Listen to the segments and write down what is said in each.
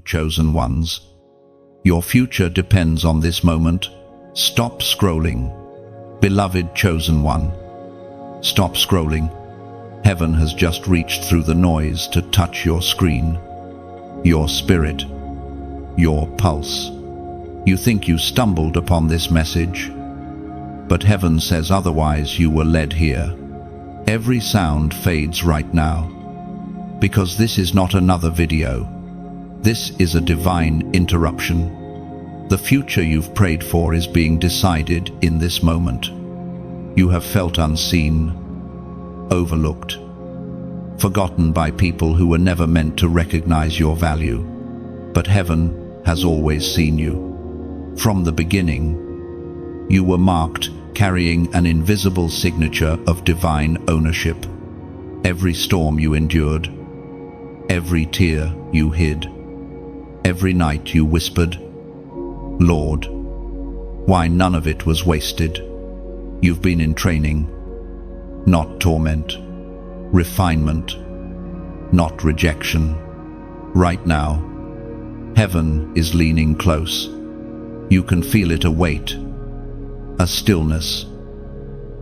chosen ones. Your future depends on this moment. Stop scrolling. Beloved chosen one, stop scrolling. Heaven has just reached through the noise to touch your screen, your spirit, your pulse. You think you stumbled upon this message, but heaven says otherwise. You were led here. Every sound fades right now, because this is not another video. This is a divine interruption. The future you've prayed for is being decided in this moment. You have felt unseen, overlooked, forgotten by people who were never meant to recognize your value. But heaven has always seen you. From the beginning, you were marked, carrying an invisible signature of divine ownership. Every storm you endured, every tear you hid, every night you whispered, Lord, why none of it was wasted. You've been in training, not torment, refinement, not rejection. Right now, heaven is leaning close. You can feel it, a weight, a stillness,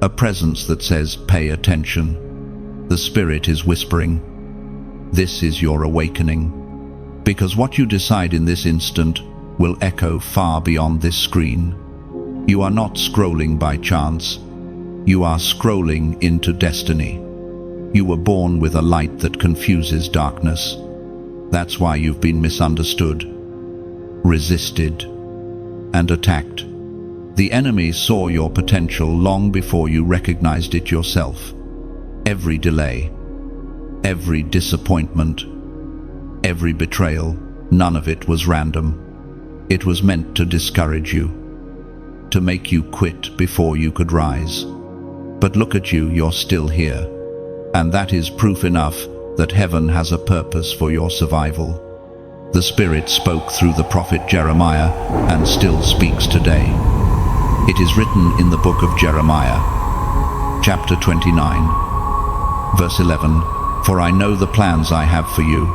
a presence that says, pay attention. The Spirit is whispering, this is your awakening, because what you decide in this instant will echo far beyond this screen. You are not scrolling by chance. You are scrolling into destiny. You were born with a light that confuses darkness. That's why you've been misunderstood, resisted, and attacked. The enemy saw your potential long before you recognized it yourself. Every delay, every disappointment, every betrayal, none of it was random. It was meant to discourage you, to make you quit before you could rise. But look at you, you're still here. And that is proof enough that heaven has a purpose for your survival. The Spirit spoke through the prophet Jeremiah and still speaks today. It is written in the book of Jeremiah, chapter 29, verse 11, For I know the plans I have for you,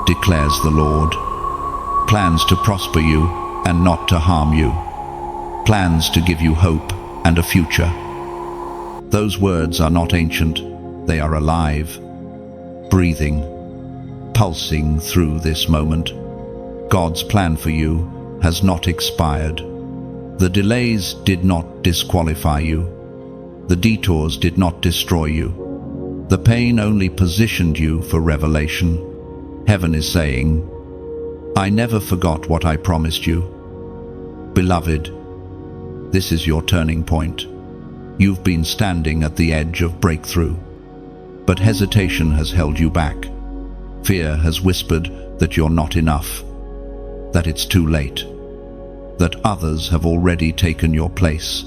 declares the Lord. Plans to prosper you and not to harm you. Plans to give you hope and a future. Those words are not ancient, they are alive, breathing, pulsing through this moment. God's plan for you has not expired. The delays did not disqualify you. The detours did not destroy you. The pain only positioned you for revelation. Heaven is saying, I never forgot what I promised you. Beloved, this is your turning point. You've been standing at the edge of breakthrough, but hesitation has held you back. Fear has whispered that you're not enough, that it's too late, that others have already taken your place.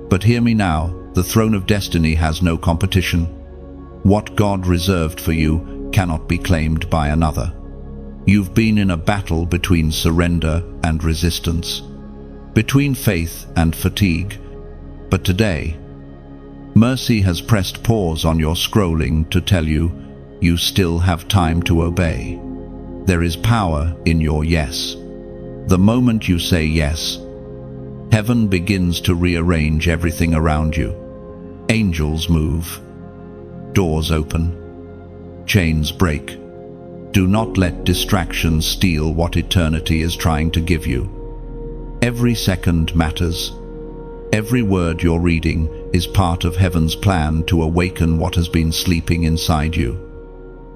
But hear me now, the throne of destiny has no competition. What God reserved for you cannot be claimed by another. You've been in a battle between surrender and resistance, between faith and fatigue. But today, mercy has pressed pause on your scrolling to tell you, you still have time to obey. There is power in your yes. The moment you say yes, heaven begins to rearrange everything around you. Angels move, doors open, chains break. Do not let distractions steal what eternity is trying to give you. Every second matters. Every word you're reading is part of heaven's plan to awaken what has been sleeping inside you.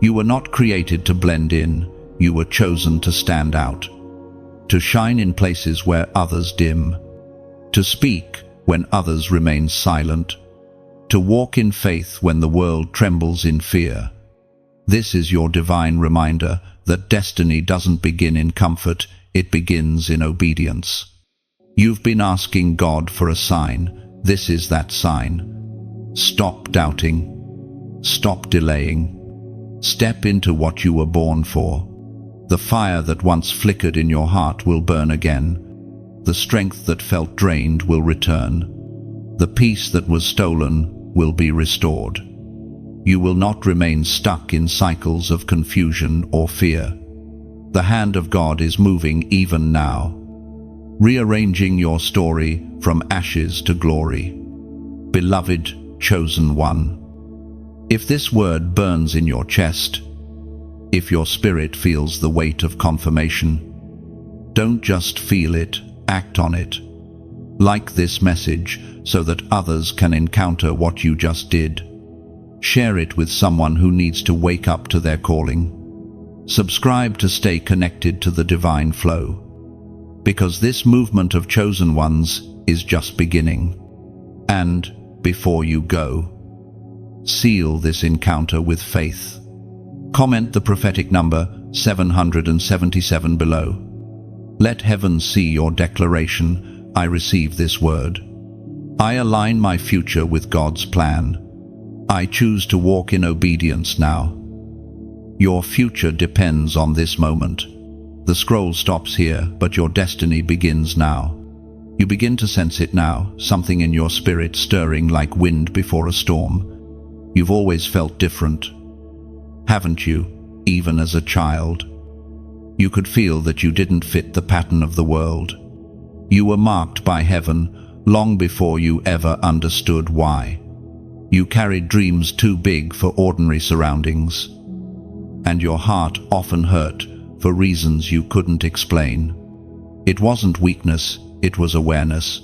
You were not created to blend in. You were chosen to stand out, to shine in places where others dim, to speak when others remain silent, to walk in faith when the world trembles in fear. This is your divine reminder that destiny doesn't begin in comfort, it begins in obedience. You've been asking God for a sign. This is that sign. Stop doubting. Stop delaying. Step into what you were born for. The fire that once flickered in your heart will burn again. The strength that felt drained will return. The peace that was stolen will be restored. You will not remain stuck in cycles of confusion or fear. The hand of God is moving even now, rearranging your story from ashes to glory. Beloved chosen one, if this word burns in your chest, if your spirit feels the weight of confirmation, don't just feel it, act on it. Like this message so that others can encounter what you just did. Share it with someone who needs to wake up to their calling. Subscribe to stay connected to the divine flow, because this movement of chosen ones is just beginning. And before you go, seal this encounter with faith. Comment the prophetic number 777 below. Let heaven see your declaration, I receive this word. I align my future with God's plan. I choose to walk in obedience now. Your future depends on this moment. The scroll stops here, but your destiny begins now. You begin to sense it now, something in your spirit stirring like wind before a storm. You've always felt different, haven't you, even as a child? You could feel that you didn't fit the pattern of the world. You were marked by heaven long before you ever understood why. You carried dreams too big for ordinary surroundings, and your heart often hurt for reasons you couldn't explain. It wasn't weakness, it was awareness.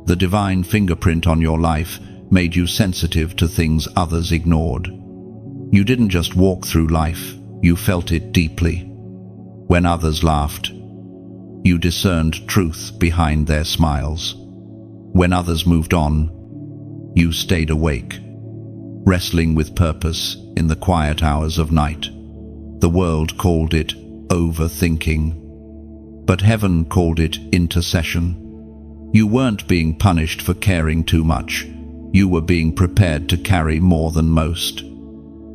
The divine fingerprint on your life made you sensitive to things others ignored. You didn't just walk through life, you felt it deeply. When others laughed, you discerned truth behind their smiles. When others moved on, you stayed awake, wrestling with purpose in the quiet hours of night. The world called it overthinking, but heaven called it intercession. You weren't being punished for caring too much. You were being prepared to carry more than most.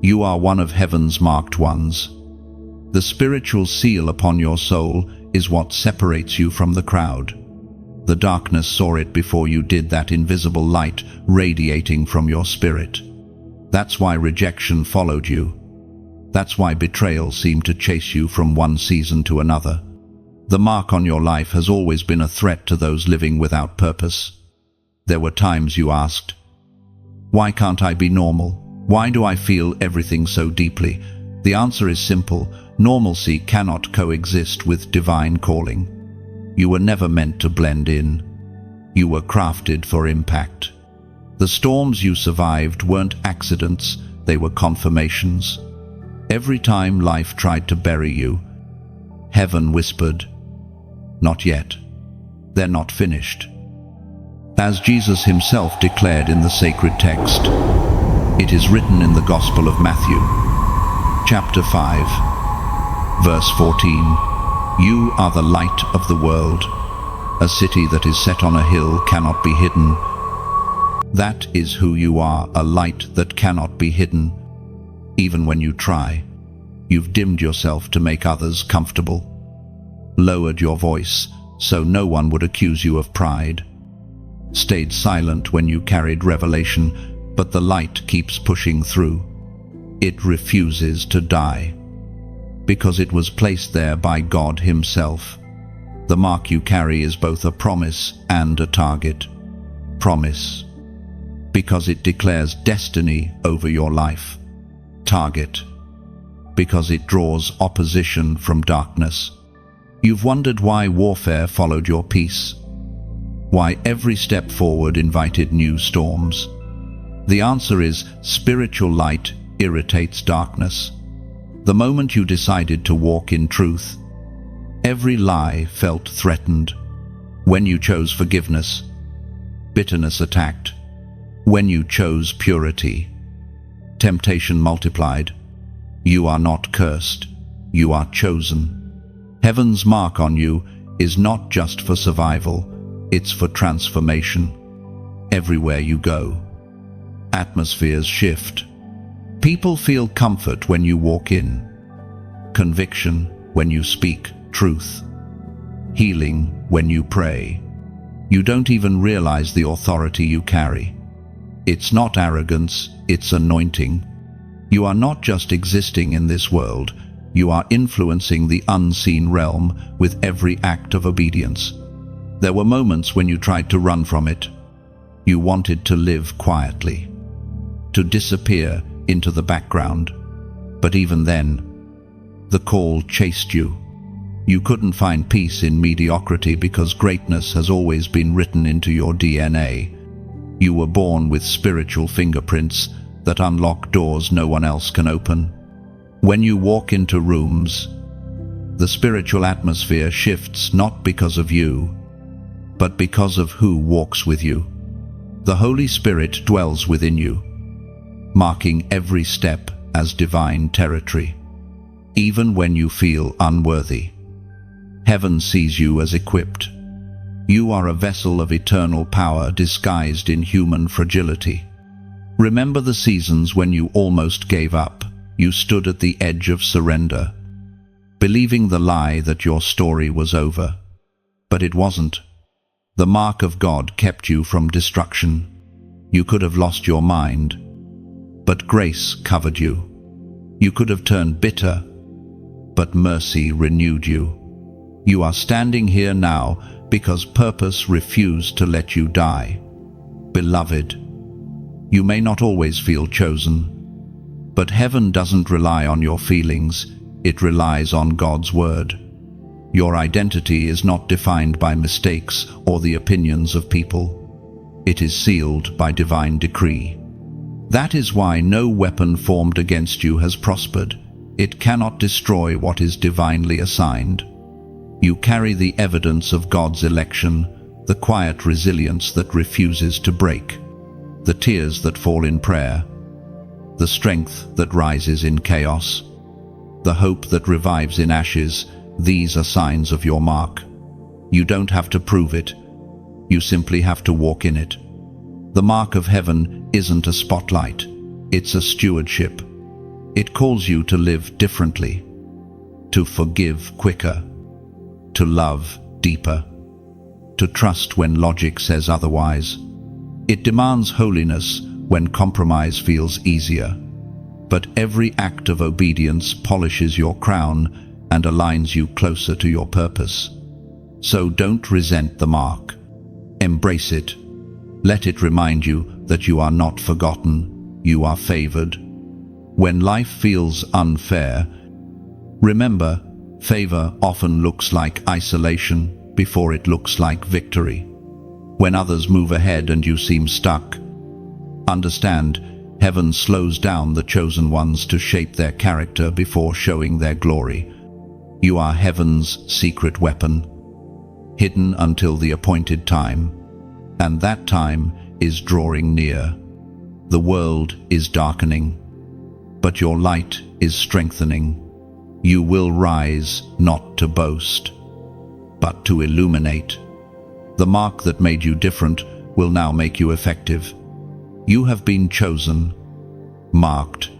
You are one of heaven's marked ones. The spiritual seal upon your soul is what separates you from the crowd. The darkness saw it before you did, that invisible light radiating from your spirit. That's why rejection followed you. That's why betrayal seemed to chase you from one season to another. The mark on your life has always been a threat to those living without purpose. There were times you asked, why can't I be normal? Why do I feel everything so deeply? The answer is simple. Normalcy cannot coexist with divine calling. You were never meant to blend in. You were crafted for impact. The storms you survived weren't accidents, they were confirmations. Every time life tried to bury you, heaven whispered, not yet. They're not finished. As Jesus himself declared in the sacred text, it is written in the Gospel of Matthew, chapter 5, verse 14, you are the light of the world. A city that is set on a hill cannot be hidden. That is who you are, a light that cannot be hidden. Even when you try, you've dimmed yourself to make others comfortable, lowered your voice so no one would accuse you of pride, stayed silent when you carried revelation, but the light keeps pushing through. It refuses to die, because it was placed there by God himself. The mark you carry is both a promise and a target. Promise, because it declares destiny over your life. Target, because it draws opposition from darkness. You've wondered why warfare followed your peace, why every step forward invited new storms. The answer is spiritual light irritates darkness. The moment you decided to walk in truth, every lie felt threatened. When you chose forgiveness, bitterness attacked. When you chose purity, temptation multiplied. You are not cursed, you are chosen. Heaven's mark on you is not just for survival, it's for transformation. Everywhere you go, atmospheres shift. People feel comfort when you walk in, conviction when you speak truth, healing when you pray. You don't even realize the authority you carry. It's not arrogance, it's anointing. You are not just existing in this world, you are influencing the unseen realm with every act of obedience. There were moments when you tried to run from it. You wanted to live quietly, to disappear into the background. But even then, the call chased you. You couldn't find peace in mediocrity because greatness has always been written into your DNA. You were born with spiritual fingerprints that unlock doors no one else can open. When you walk into rooms, the spiritual atmosphere shifts not because of you, but because of who walks with you. The Holy Spirit dwells within you, marking every step as divine territory. Even when you feel unworthy, heaven sees you as equipped. You are a vessel of eternal power disguised in human fragility. Remember the seasons when you almost gave up. You stood at the edge of surrender, believing the lie that your story was over. But it wasn't. The mark of God kept you from destruction. You could have lost your mind, but grace covered you. You could have turned bitter, but mercy renewed you. You are standing here now because purpose refused to let you die. Beloved, you may not always feel chosen, but heaven doesn't rely on your feelings, it relies on God's word. Your identity is not defined by mistakes or the opinions of people. It is sealed by divine decree. That is why no weapon formed against you has prospered. It cannot destroy what is divinely assigned. You carry the evidence of God's election, the quiet resilience that refuses to break, the tears that fall in prayer, the strength that rises in chaos, the hope that revives in ashes. These are signs of your mark. You don't have to prove it. You simply have to walk in it. The mark of heaven isn't a spotlight. It's a stewardship. It calls you to live differently, to forgive quicker, to love deeper, to trust when logic says otherwise. It demands holiness when compromise feels easier. But every act of obedience polishes your crown and aligns you closer to your purpose. So don't resent the mark. Embrace it. Let it remind you that you are not forgotten, you are favored. When life feels unfair, remember, favor often looks like isolation before it looks like victory. When others move ahead and you seem stuck, understand, heaven slows down the chosen ones to shape their character before showing their glory. You are heaven's secret weapon, hidden until the appointed time, and that time is drawing near. The world is darkening, but your light is strengthening. You will rise not to boast, but to illuminate. The mark that made you different will now make you effective. You have been chosen, marked,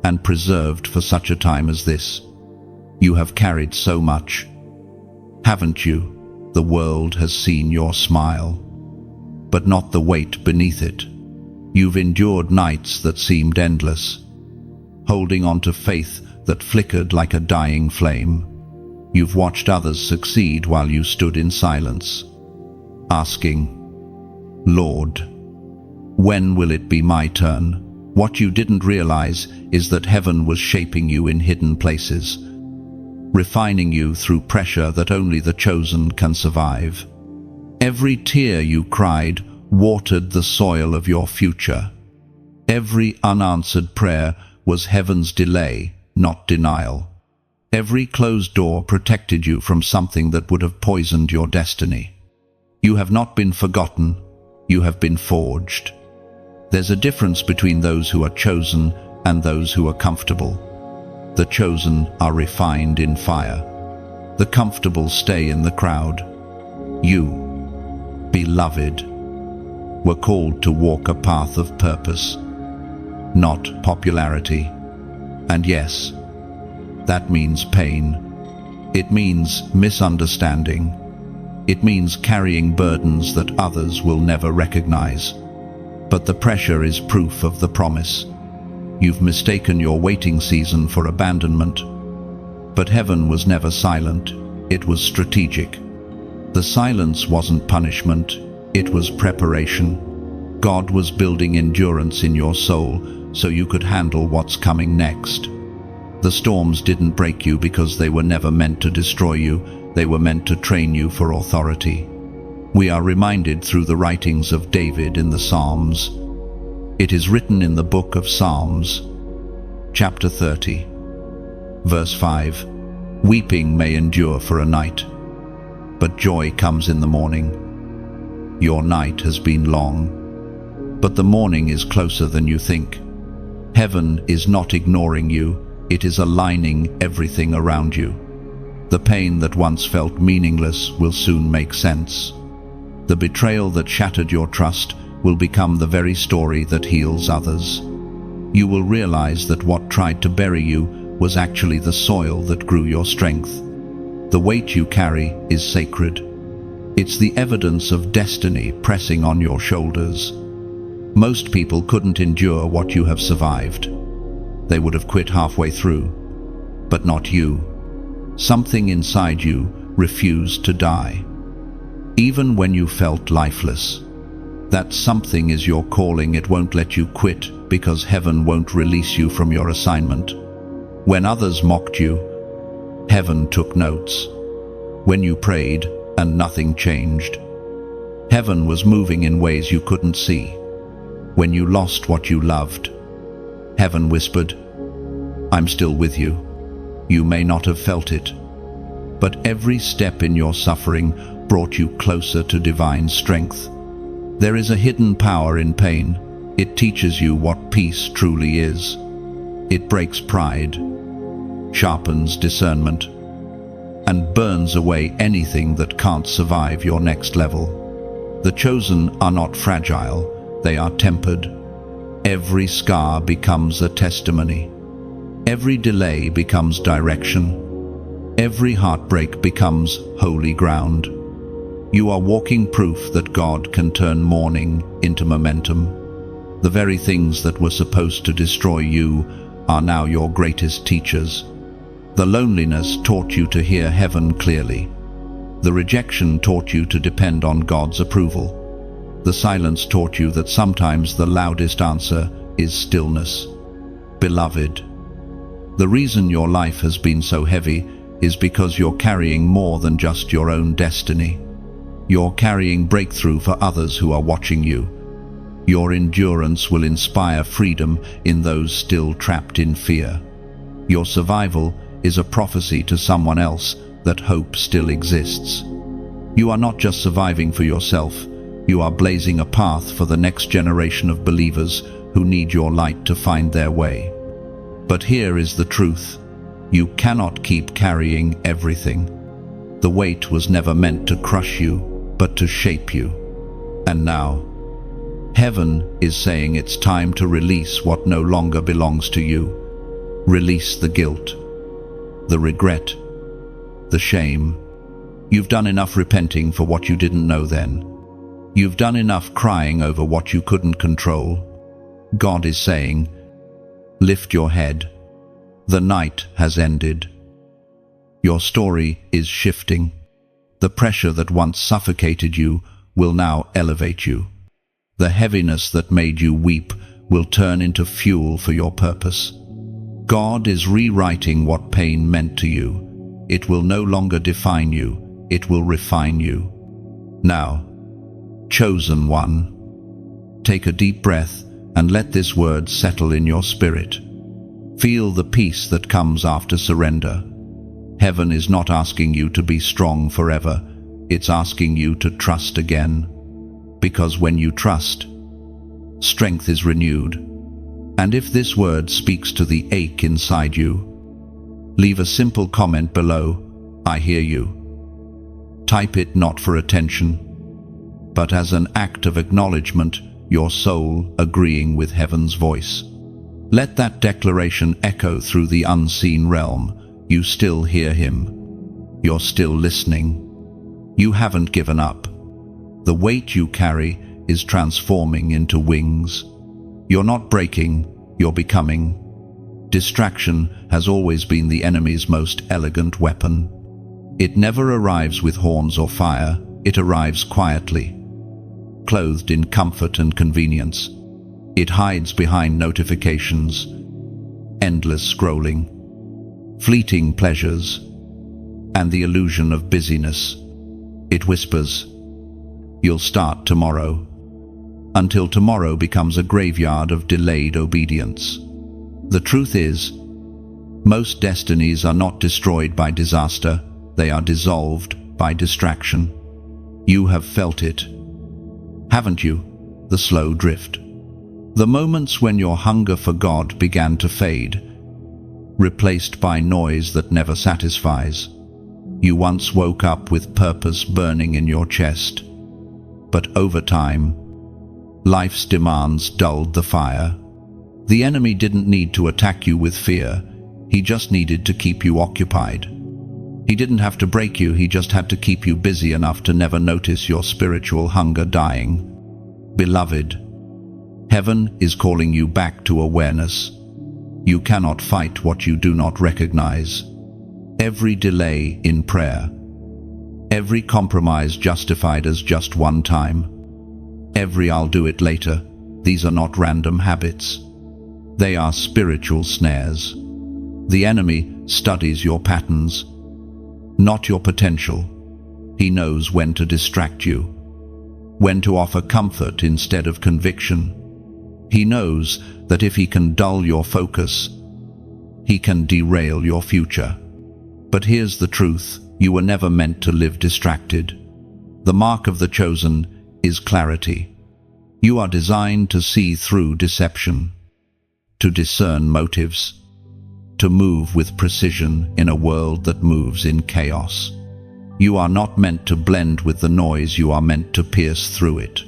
and preserved for such a time as this. You have carried so much, haven't you? The world has seen your smile, but not the weight beneath it. You've endured nights that seemed endless, holding on to faith that flickered like a dying flame. You've watched others succeed while you stood in silence, asking, Lord, when will it be my turn? What you didn't realize is that heaven was shaping you in hidden places, refining you through pressure that only the chosen can survive. Every tear you cried watered the soil of your future. Every unanswered prayer was heaven's delay, not denial. Every closed door protected you from something that would have poisoned your destiny. You have not been forgotten, you have been forged. There's a difference between those who are chosen and those who are comfortable. The chosen are refined in fire. The comfortable stay in the crowd. You, beloved, were called to walk a path of purpose, not popularity. And yes, that means pain. It means misunderstanding. It means carrying burdens that others will never recognize. But the pressure is proof of the promise. You've mistaken your waiting season for abandonment, But heaven was never silent, it was strategic. The silence wasn't punishment, it was preparation. God was building endurance in your soul so you could handle what's coming next. The storms didn't break you because they were never meant to destroy you, they were meant to train you for authority. We are reminded through the writings of David in the Psalms. It is written in the book of Psalms, chapter 30, verse 5, "Weeping may endure for a night, but joy comes in the morning. Your night has been long, but the morning is closer than you think." Heaven is not ignoring you, it is aligning everything around you. The pain that once felt meaningless will soon make sense. The betrayal that shattered your trust will become the very story that heals others. You will realize that what tried to bury you was actually the soil that grew your strength. The weight you carry is sacred. It's the evidence of destiny pressing on your shoulders. Most people couldn't endure what you have survived. They would have quit halfway through, but not you. Something inside you refused to die. Even when you felt lifeless, that something is your calling. It won't let you quit because heaven won't release you from your assignment. When others mocked you, heaven took notes. When you prayed and nothing changed, heaven was moving in ways you couldn't see. When you lost what you loved, heaven whispered, "I'm still with you." You may not have felt it, but every step in your suffering brought you closer to divine strength. There is a hidden power in pain. It teaches you what peace truly is. It breaks pride, sharpens discernment, and burns away anything that can't survive your next level. The chosen are not fragile, they are tempered. Every scar becomes a testimony. Every delay becomes direction. Every heartbreak becomes holy ground. You are walking proof that God can turn mourning into momentum. The very things that were supposed to destroy you are now your greatest teachers. The loneliness taught you to hear heaven clearly. The rejection taught you to depend on God's approval. The silence taught you that sometimes the loudest answer is stillness. Beloved, the reason your life has been so heavy is because you're carrying more than just your own destiny. You're carrying breakthrough for others who are watching you. Your endurance will inspire freedom in those still trapped in fear. Your survival is a prophecy to someone else that hope still exists. You are not just surviving for yourself, you are blazing a path for the next generation of believers who need your light to find their way. But here is the truth. You cannot keep carrying everything. The weight was never meant to crush you, but to shape you. And now, heaven is saying it's time to release what no longer belongs to you. Release the guilt, the regret, the shame. You've done enough repenting for what you didn't know then. You've done enough crying over what you couldn't control. God is saying, lift your head. The night has ended. Your story is shifting. The pressure that once suffocated you will now elevate you. The heaviness that made you weep will turn into fuel for your purpose. God is rewriting what pain meant to you. It will no longer define you, it will refine you. Now, chosen one, take a deep breath and let this word settle in your spirit. Feel the peace that comes after surrender. Heaven is not asking you to be strong forever, it's asking you to trust again. Because when you trust, strength is renewed. And if this word speaks to the ache inside you, leave a simple comment below, I hear you. Type it not for attention, but as an act of acknowledgement, your soul agreeing with heaven's voice. Let that declaration echo through the unseen realm. You still hear him. You're still listening. You haven't given up. The weight you carry is transforming into wings. You're not breaking, you're becoming. Distraction has always been the enemy's most elegant weapon. It never arrives with horns or fire, it arrives quietly, clothed in comfort and convenience. It hides behind notifications, endless scrolling, fleeting pleasures, and the illusion of busyness. It whispers, "You'll start tomorrow," until tomorrow becomes a graveyard of delayed obedience. The truth is, most destinies are not destroyed by disaster, they are dissolved by distraction. You have felt it, haven't you? The slow drift. The moments when your hunger for God began to fade, replaced by noise that never satisfies. You once woke up with purpose burning in your chest, but over time, life's demands dulled the fire. The enemy didn't need to attack you with fear, he just needed to keep you occupied. He didn't have to break you, he just had to keep you busy enough to never notice your spiritual hunger dying. Beloved, heaven is calling you back to awareness. You cannot fight what you do not recognize. Every delay in prayer, every compromise justified as just one time, every "I'll do it later," these are not random habits. They are spiritual snares. The enemy studies your patterns, not your potential. He knows when to distract you, when to offer comfort instead of conviction. He knows that if he can dull your focus, he can derail your future. But here's the truth, you were never meant to live distracted. The mark of the chosen is clarity. You are designed to see through deception, to discern motives, to move with precision in a world that moves in chaos. You are not meant to blend with the noise, you are meant to pierce through it.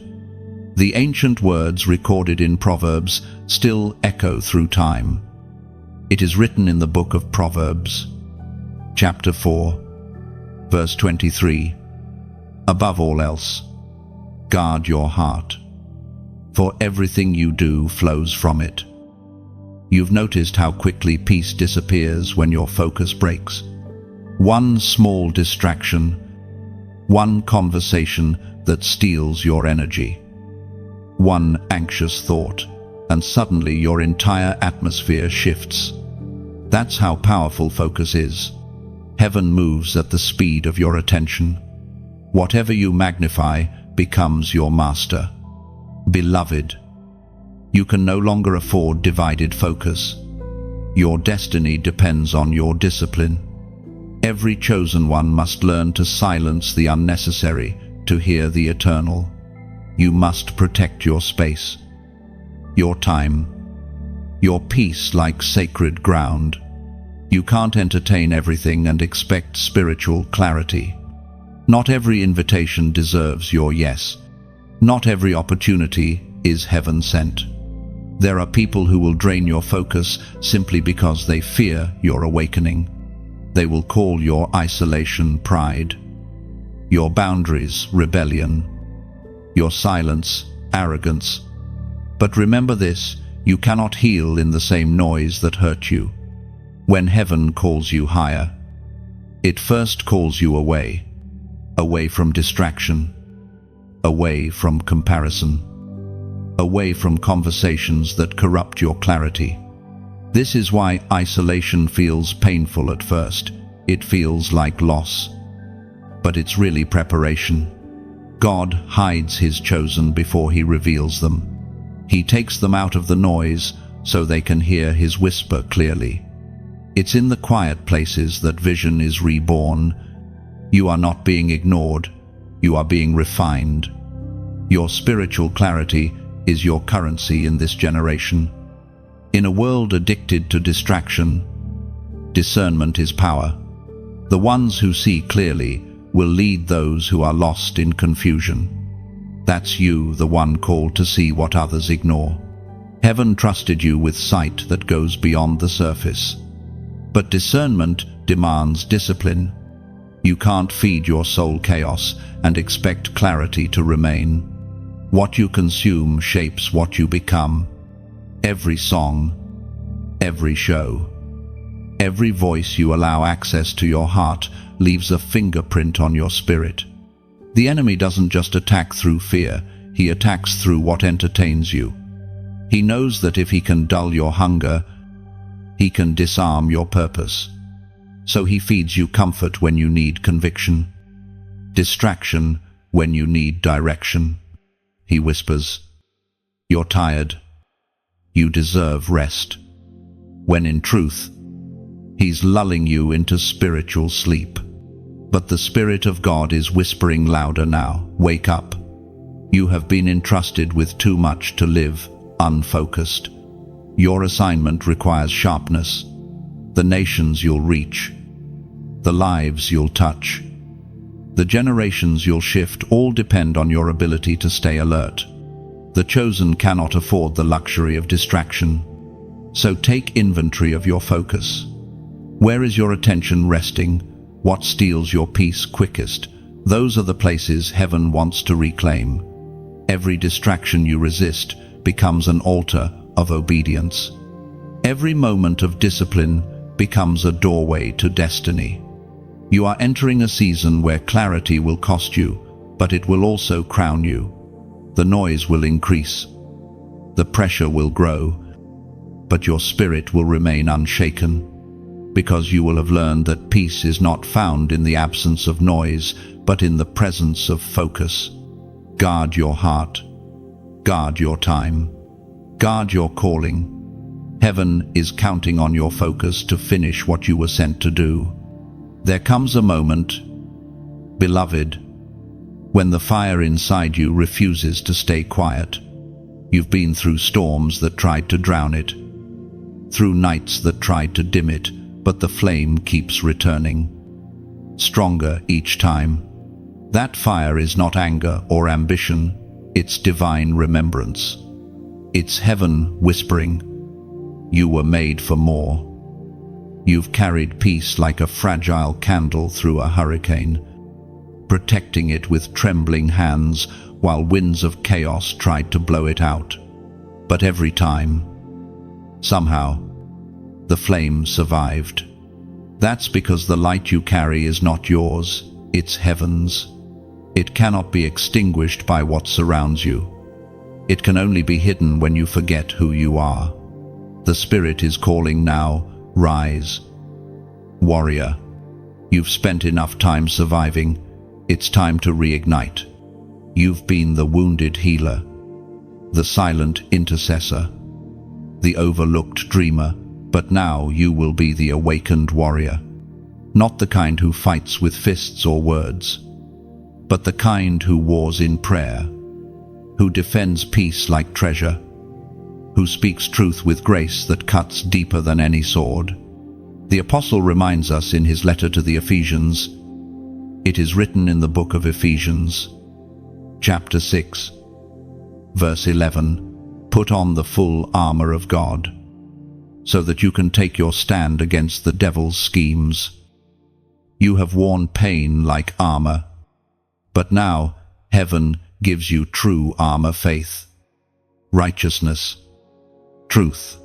The ancient words recorded in Proverbs still echo through time. It is written in the book of Proverbs, chapter 4, verse 23, "Above all else, guard your heart, for everything you do flows from it." You've noticed how quickly peace disappears when your focus breaks. One small distraction, one conversation that steals your energy, one anxious thought, and suddenly your entire atmosphere shifts. That's how powerful focus is. Heaven moves at the speed of your attention. Whatever you magnify becomes your master. Beloved, you can no longer afford divided focus. Your destiny depends on your discipline. Every chosen one must learn to silence the unnecessary to hear the eternal. You must protect your space, your time, your peace like sacred ground. You can't entertain everything and expect spiritual clarity. Not every invitation deserves your yes. Not every opportunity is heaven sent. There are people who will drain your focus simply because they fear your awakening. They will call your isolation pride, your boundaries rebellion, your silence arrogance. But remember this, you cannot heal in the same noise that hurt you. When heaven calls you higher, it first calls you away, away from distraction, away from comparison, away from conversations that corrupt your clarity. This is why isolation feels painful at first. It feels like loss, but it's really preparation. God hides his chosen before he reveals them. He takes them out of the noise so they can hear his whisper clearly. It's in the quiet places that vision is reborn. You are not being ignored, you are being refined. Your spiritual clarity is your currency in this generation. In a world addicted to distraction, discernment is power. The ones who see clearly will lead those who are lost in confusion. That's you, the one called to see what others ignore. Heaven trusted you with sight that goes beyond the surface. But discernment demands discipline. You can't feed your soul chaos and expect clarity to remain. What you consume shapes what you become. Every song, every show. Every voice you allow access to your heart leaves a fingerprint on your spirit. The enemy doesn't just attack through fear, he attacks through what entertains you. He knows that if he can dull your hunger, he can disarm your purpose. So he feeds you comfort when you need conviction, distraction when you need direction. He whispers, "You're tired. You deserve rest." When in truth, he's lulling you into spiritual sleep. But the Spirit of God is whispering louder now. Wake up. You have been entrusted with too much to live unfocused. Your assignment requires sharpness. The nations you'll reach, the lives you'll touch, the generations you'll shift all depend on your ability to stay alert. The chosen cannot afford the luxury of distraction. So take inventory of your focus. Where is your attention resting? What steals your peace quickest? Those are the places heaven wants to reclaim. Every distraction you resist becomes an altar of obedience. Every moment of discipline becomes a doorway to destiny. You are entering a season where clarity will cost you, but it will also crown you. The noise will increase. The pressure will grow, but your spirit will remain unshaken, because you will have learned that peace is not found in the absence of noise, but in the presence of focus. Guard your heart. Guard your time. Guard your calling. Heaven is counting on your focus to finish what you were sent to do. There comes a moment, beloved, when the fire inside you refuses to stay quiet. You've been through storms that tried to drown it, through nights that tried to dim it, but the flame keeps returning, stronger each time. That fire is not anger or ambition, it's divine remembrance. It's heaven whispering, "You were made for more." You've carried peace like a fragile candle through a hurricane, protecting it with trembling hands while winds of chaos tried to blow it out. But every time, somehow, the flame survived. That's because the light you carry is not yours, it's heaven's. It cannot be extinguished by what surrounds you. It can only be hidden when you forget who you are. The Spirit is calling now, rise. Warrior, you've spent enough time surviving. It's time to reignite. You've been the wounded healer, the silent intercessor, the overlooked dreamer, but now you will be the awakened warrior. Not the kind who fights with fists or words, but the kind who wars in prayer, who defends peace like treasure, who speaks truth with grace that cuts deeper than any sword. The Apostle reminds us in his letter to the Ephesians, it is written in the book of Ephesians, chapter 6, verse 11, "Put on the full armor of God, so that you can take your stand against the devil's schemes. You have worn pain like armor, but now heaven gives you true armor: faith, righteousness, truth,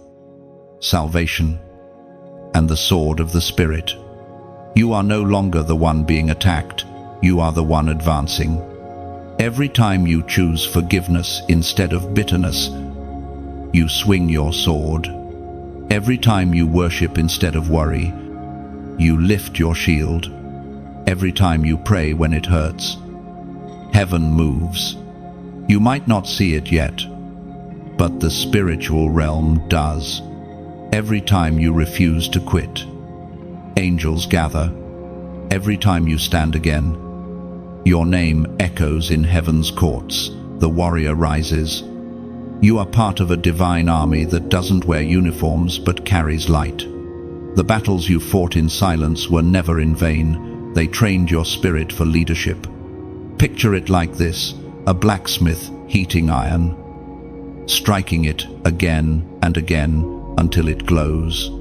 salvation, and the sword of the Spirit. You are no longer the one being attacked, you are the one advancing. Every time you choose forgiveness instead of bitterness, you swing your sword. Every time you worship instead of worry, you lift your shield. Every time you pray when it hurts, heaven moves. You might not see it yet, but the spiritual realm does. Every time you refuse to quit, angels gather. Every time you stand again, your name echoes in heaven's courts. The warrior rises. You are part of a divine army that doesn't wear uniforms but carries light. The battles you fought in silence were never in vain. They trained your spirit for leadership. Picture it like this: a blacksmith heating iron, striking it again and again until it glows.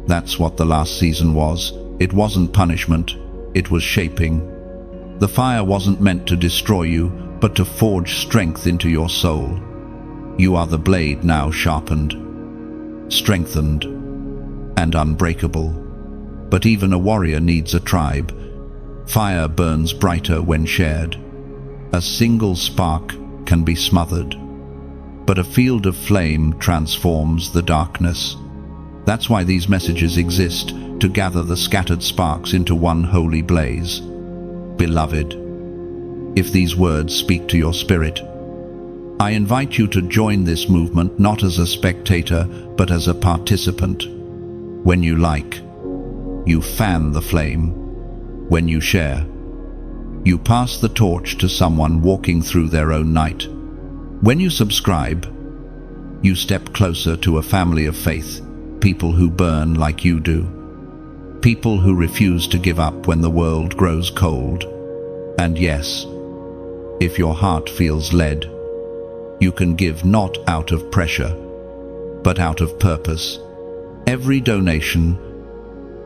That's what the last season was. It wasn't punishment, it was shaping. The fire wasn't meant to destroy you, but to forge strength into your soul. You are the blade now sharpened, strengthened, and unbreakable. But even a warrior needs a tribe. Fire burns brighter when shared. A single spark can be smothered, but a field of flame transforms the darkness. That's why these messages exist, to gather the scattered sparks into one holy blaze. Beloved, if these words speak to your spirit, I invite you to join this movement not as a spectator, but as a participant. When you like, you fan the flame. When you share, you pass the torch to someone walking through their own night. When you subscribe, you step closer to a family of faith, people who burn like you do, people who refuse to give up when the world grows cold. And yes, if your heart feels led, you can give not out of pressure, but out of purpose. Every donation,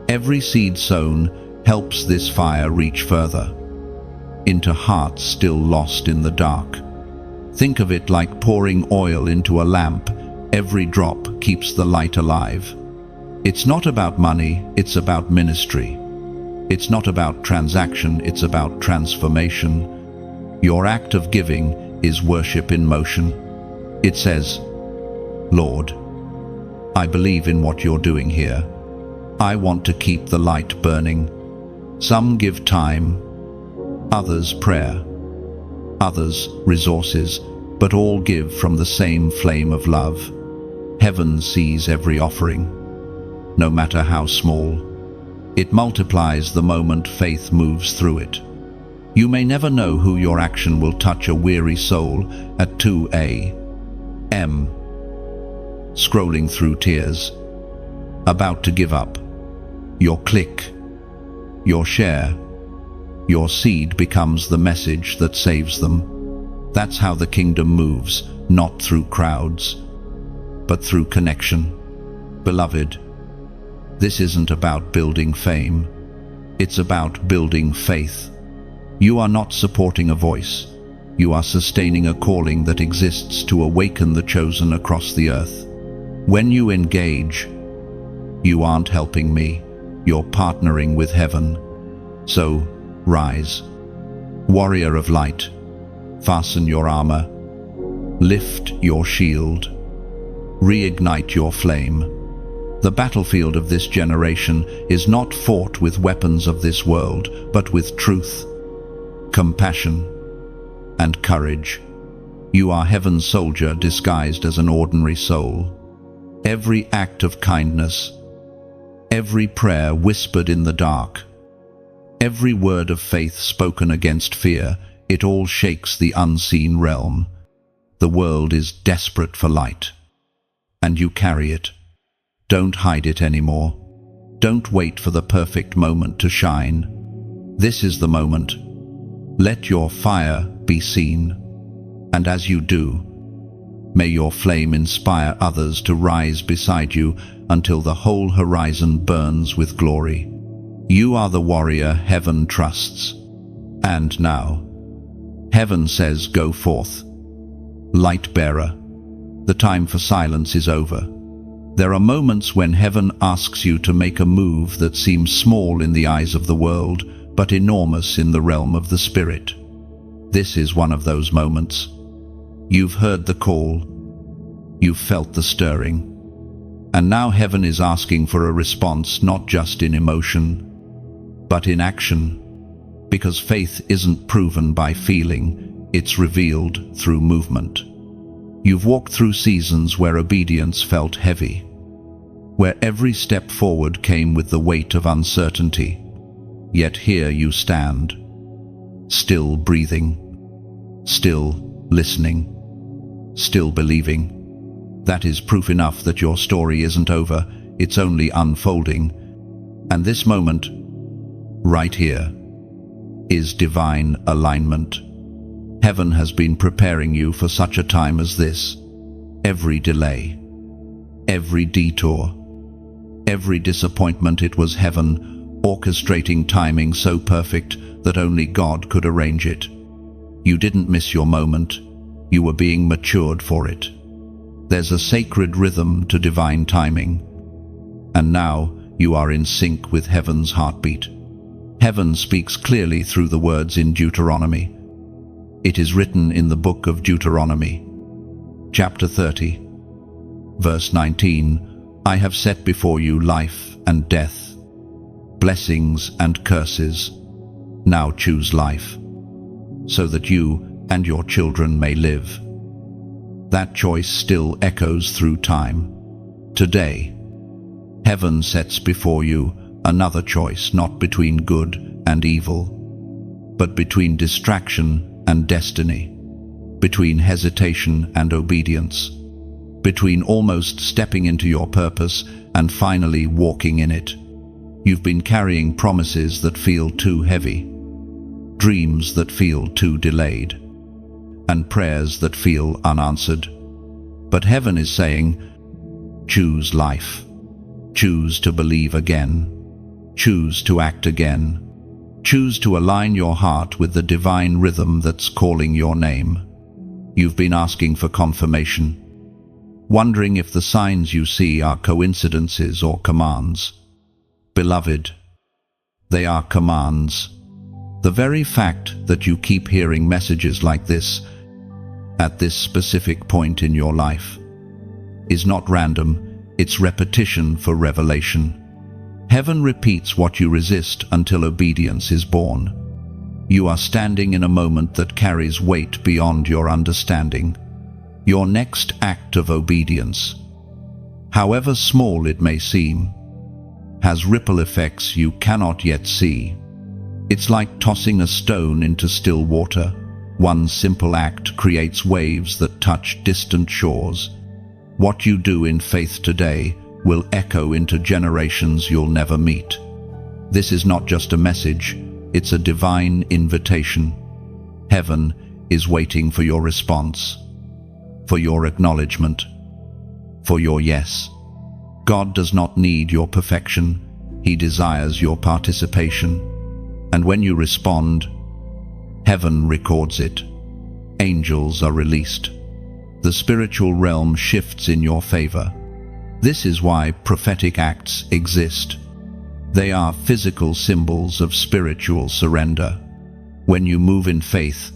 every seed sown helps this fire reach further, into hearts still lost in the dark. Think of it like pouring oil into a lamp. Every drop keeps the light alive. It's not about money, it's about ministry. It's not about transaction, it's about transformation. Your act of giving is worship in motion. It says, Lord, I believe in what you're doing here. I want to keep the light burning. Some give time, others prayer, others resources, but all give from the same flame of love. Heaven sees every offering, no matter how small. It multiplies the moment faith moves through it. You may never know who your action will touch a weary soul at 2 a.m., scrolling through tears, about to give up. Your click, your share, your seed becomes the message that saves them. That's how the kingdom moves, not through crowds, but through connection. Beloved, this isn't about building fame. It's about building faith. You are not supporting a voice. You are sustaining a calling that exists to awaken the chosen across the earth. When you engage, you aren't helping me. You're partnering with heaven. So, rise. Warrior of light, fasten your armor. Lift your shield. Reignite your flame. The battlefield of this generation is not fought with weapons of this world, but with truth, compassion, and courage. You are heaven's soldier disguised as an ordinary soul. Every act of kindness, every prayer whispered in the dark, every word of faith spoken against fear, it all shakes the unseen realm. The world is desperate for light, and you carry it. Don't hide it anymore. Don't wait for the perfect moment to shine. This is the moment. Let your fire be seen. And as you do, may your flame inspire others to rise beside you until the whole horizon burns with glory. You are the warrior heaven trusts. And now, heaven says, go forth. Light bearer, the time for silence is over. There are moments when heaven asks you to make a move that seems small in the eyes of the world, but enormous in the realm of the spirit. This is one of those moments. You've heard the call. You've felt the stirring. And now heaven is asking for a response, not just in emotion, but in action. Because faith isn't proven by feeling, it's revealed through movement. You've walked through seasons where obedience felt heavy, where every step forward came with the weight of uncertainty. Yet here you stand, still breathing, still listening, still believing. That is proof enough that your story isn't over, it's only unfolding. And this moment, right here, is divine alignment. Heaven has been preparing you for such a time as this. Every delay, every detour, every disappointment, it was heaven orchestrating timing so perfect that only God could arrange it. You didn't miss your moment. You were being matured for it. There's a sacred rhythm to divine timing. And now you are in sync with heaven's heartbeat. Heaven speaks clearly through the words in Deuteronomy. It is written in the book of Deuteronomy, chapter 30, verse 19, I have set before you life and death, blessings and curses. Now choose life, so that you and your children may live. That choice still echoes through time. Today, heaven sets before you another choice, not between good and evil, but between distraction and destiny, between hesitation and obedience, between almost stepping into your purpose and finally walking in it. You've been carrying promises that feel too heavy, dreams that feel too delayed, and prayers that feel unanswered. But heaven is saying, choose life. Choose to believe again. Choose to act again. Choose to align your heart with the divine rhythm that's calling your name. You've been asking for confirmation, wondering if the signs you see are coincidences or commands. Beloved, they are commands. The very fact that you keep hearing messages like this at this specific point in your life is not random, it's repetition for revelation. Heaven repeats what you resist until obedience is born. You are standing in a moment that carries weight beyond your understanding. Your next act of obedience, however small it may seem, has ripple effects you cannot yet see. It's like tossing a stone into still water. One simple act creates waves that touch distant shores. What you do in faith today will echo into generations you'll never meet. This is not just a message, it's a divine invitation. Heaven is waiting for your response, for your acknowledgement, for your yes. God does not need your perfection, He desires your participation. And when you respond, heaven records it. Angels are released. The spiritual realm shifts in your favor. This is why prophetic acts exist. They are physical symbols of spiritual surrender. When you move in faith,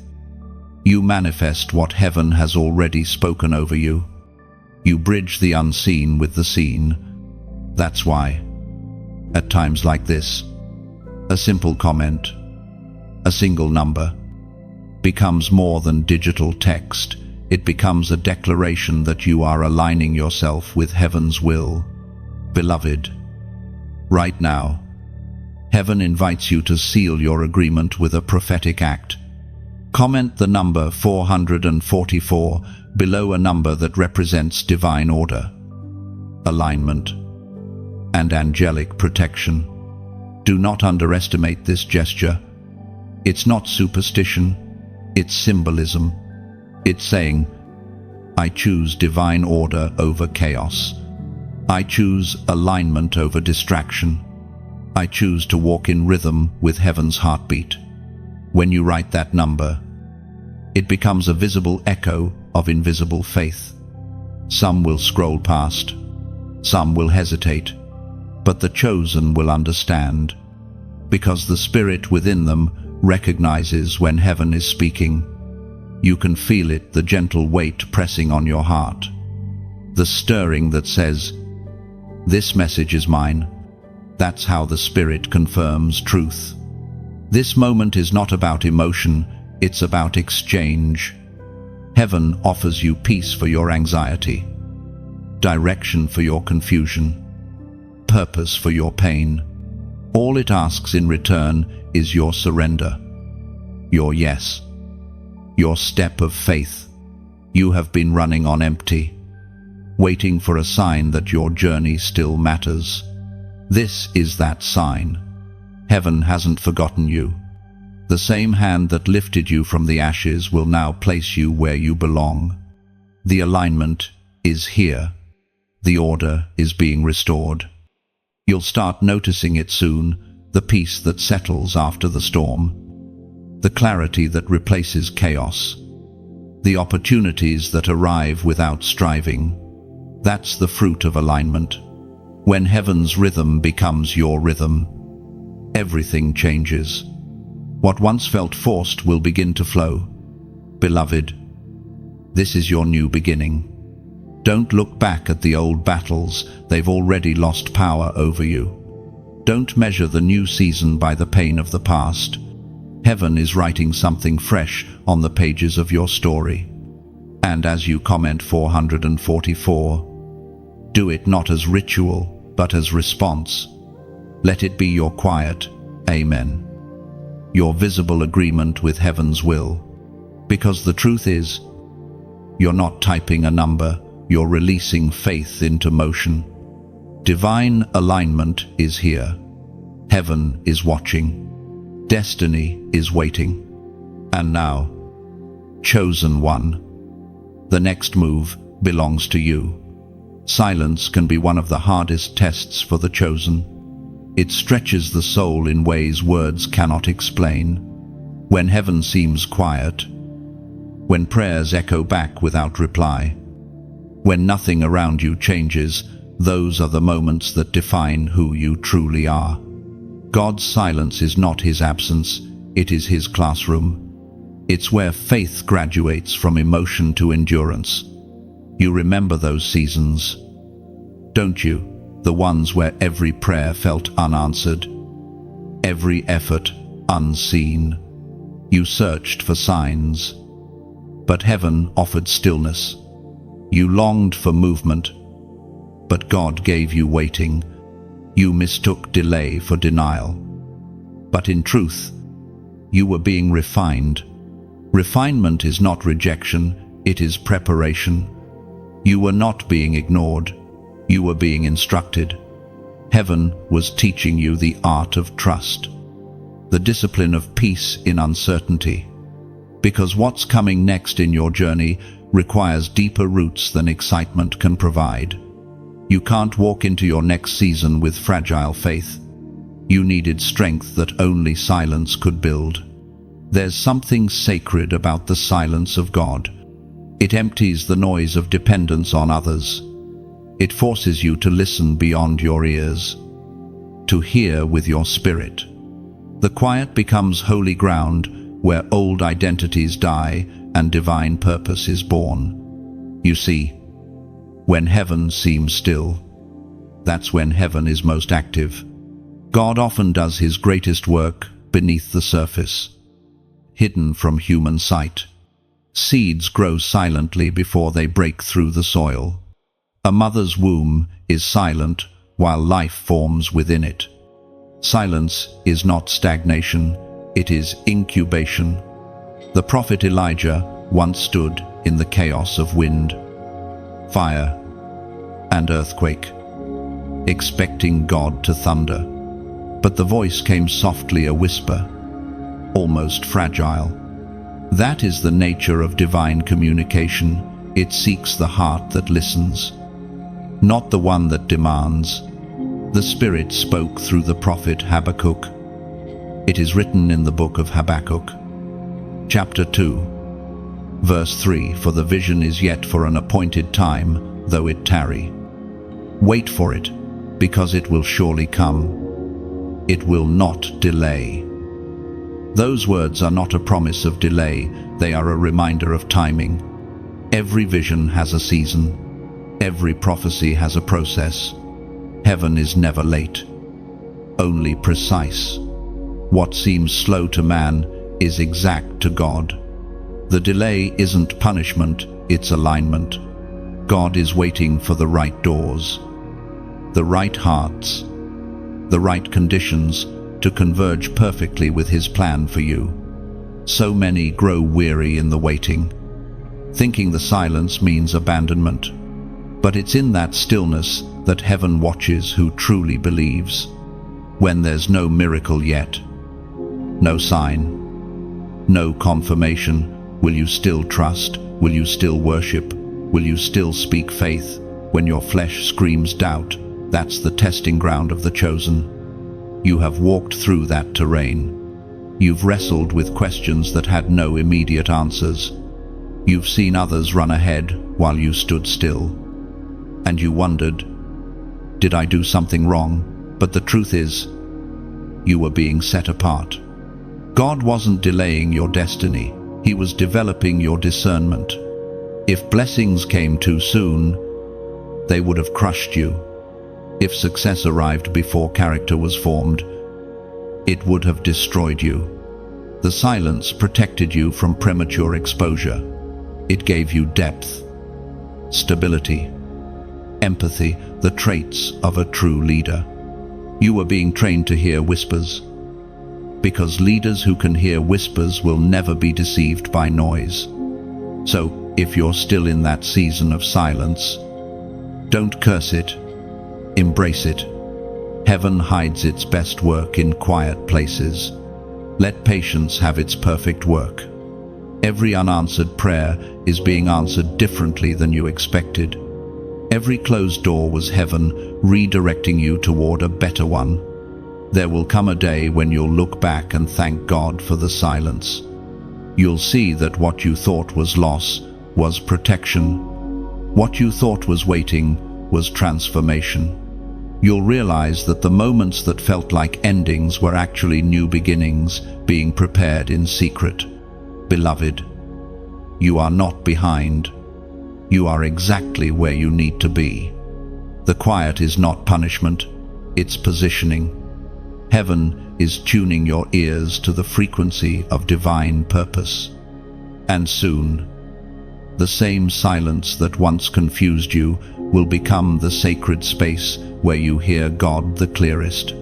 you manifest what heaven has already spoken over you. You bridge the unseen with the seen. That's why, at times like this, a simple comment, a single number, becomes more than digital text. It becomes a declaration that you are aligning yourself with heaven's will. Beloved, right now, heaven invites you to seal your agreement with a prophetic act. Comment the number 444 below a number that represents divine order, alignment, and angelic protection. Do not underestimate this gesture. It's not superstition, it's symbolism. It's saying, I choose divine order over chaos. I choose alignment over distraction. I choose to walk in rhythm with heaven's heartbeat. When you write that number, it becomes a visible echo of invisible faith. Some will scroll past, some will hesitate, but the chosen will understand, because the spirit within them recognizes when heaven is speaking. You can feel it, the gentle weight pressing on your heart, the stirring that says, this message is mine. That's how the Spirit confirms truth. This moment is not about emotion, it's about exchange. Heaven offers you peace for your anxiety, direction for your confusion, purpose for your pain. All it asks in return is your surrender, your yes, your step of faith. You have been running on empty, waiting for a sign that your journey still matters. This is that sign. Heaven hasn't forgotten you. The same hand that lifted you from the ashes will now place you where you belong. The alignment is here. The order is being restored. You'll start noticing it soon, the peace that settles after the storm, the clarity that replaces chaos, the opportunities that arrive without striving. That's the fruit of alignment. When heaven's rhythm becomes your rhythm, everything changes. What once felt forced will begin to flow. Beloved, this is your new beginning. Don't look back at the old battles, they've already lost power over you. Don't measure the new season by the pain of the past. Heaven is writing something fresh on the pages of your story. And as you comment 444, do it not as ritual, but as response. Let it be your quiet Amen, your visible agreement with heaven's will. Because the truth is, you're not typing a number, you're releasing faith into motion. Divine alignment is here. Heaven is watching. Destiny is waiting. And now, chosen one, the next move belongs to you. Silence can be one of the hardest tests for the chosen. It stretches the soul in ways words cannot explain. When heaven seems quiet, when prayers echo back without reply, when nothing around you changes, those are the moments that define who you truly are. God's silence is not his absence, it is his classroom. It's where faith graduates from emotion to endurance. You remember those seasons, don't you? The ones where every prayer felt unanswered, every effort unseen. You searched for signs, but heaven offered stillness. You longed for movement, but God gave you waiting. You mistook delay for denial. But in truth, you were being refined. Refinement is not rejection, it is preparation. You were not being ignored, you were being instructed. Heaven was teaching you the art of trust, the discipline of peace in uncertainty. Because what's coming next in your journey requires deeper roots than excitement can provide. You can't walk into your next season with fragile faith. You needed strength that only silence could build. There's something sacred about the silence of God. It empties the noise of dependence on others. It forces you to listen beyond your ears, to hear with your spirit. The quiet becomes holy ground where old identities die and divine purpose is born. You see, when heaven seems still, that's when heaven is most active. God often does his greatest work beneath the surface, hidden from human sight. Seeds grow silently before they break through the soil. A mother's womb is silent while life forms within it. Silence is not stagnation, it is incubation. The prophet Elijah once stood in the chaos of wind, fire, and earthquake, expecting God to thunder. But the voice came softly, a whisper, almost fragile. That is the nature of divine communication. It seeks the heart that listens, not the one that demands. The Spirit spoke through the prophet Habakkuk. It is written in the book of Habakkuk, chapter 2, verse 3, "For the vision is yet for an appointed time, though it tarry. Wait for it, because it will surely come. It will not delay." Those words are not a promise of delay, they are a reminder of timing. Every vision has a season. Every prophecy has a process. Heaven is never late, only precise. What seems slow to man is exact to God. The delay isn't punishment, it's alignment. God is waiting for the right doors, the right hearts, the right conditions to converge perfectly with his plan for you. So many grow weary in the waiting, thinking the silence means abandonment. But it's in that stillness that heaven watches who truly believes. When there's no miracle yet, no sign, no confirmation, will you still trust? Will you still worship? Will you still speak faith? When your flesh screams doubt, that's the testing ground of the chosen. You have walked through that terrain. You've wrestled with questions that had no immediate answers. You've seen others run ahead while you stood still. And you wondered, Did I do something wrong? But the truth is, you were being set apart. God wasn't delaying your destiny. He was developing your discernment. If blessings came too soon, they would have crushed you. If success arrived before character was formed, it would have destroyed you. The silence protected you from premature exposure. It gave you depth, stability, empathy, the traits of a true leader. You were being trained to hear whispers, because leaders who can hear whispers will never be deceived by noise. So, if you're still in that season of silence, don't curse it, embrace it. Heaven hides its best work in quiet places. Let patience have its perfect work. Every unanswered prayer is being answered differently than you expected. Every closed door was heaven redirecting you toward a better one. There will come a day when you'll look back and thank God for the silence. You'll see that what you thought was loss was protection. What you thought was waiting was transformation. You'll realize that the moments that felt like endings were actually new beginnings being prepared in secret. Beloved, you are not behind. You are exactly where you need to be. The quiet is not punishment, it's positioning. Heaven is tuning your ears to the frequency of divine purpose. And soon, the same silence that once confused you will become the sacred space where you hear God the clearest.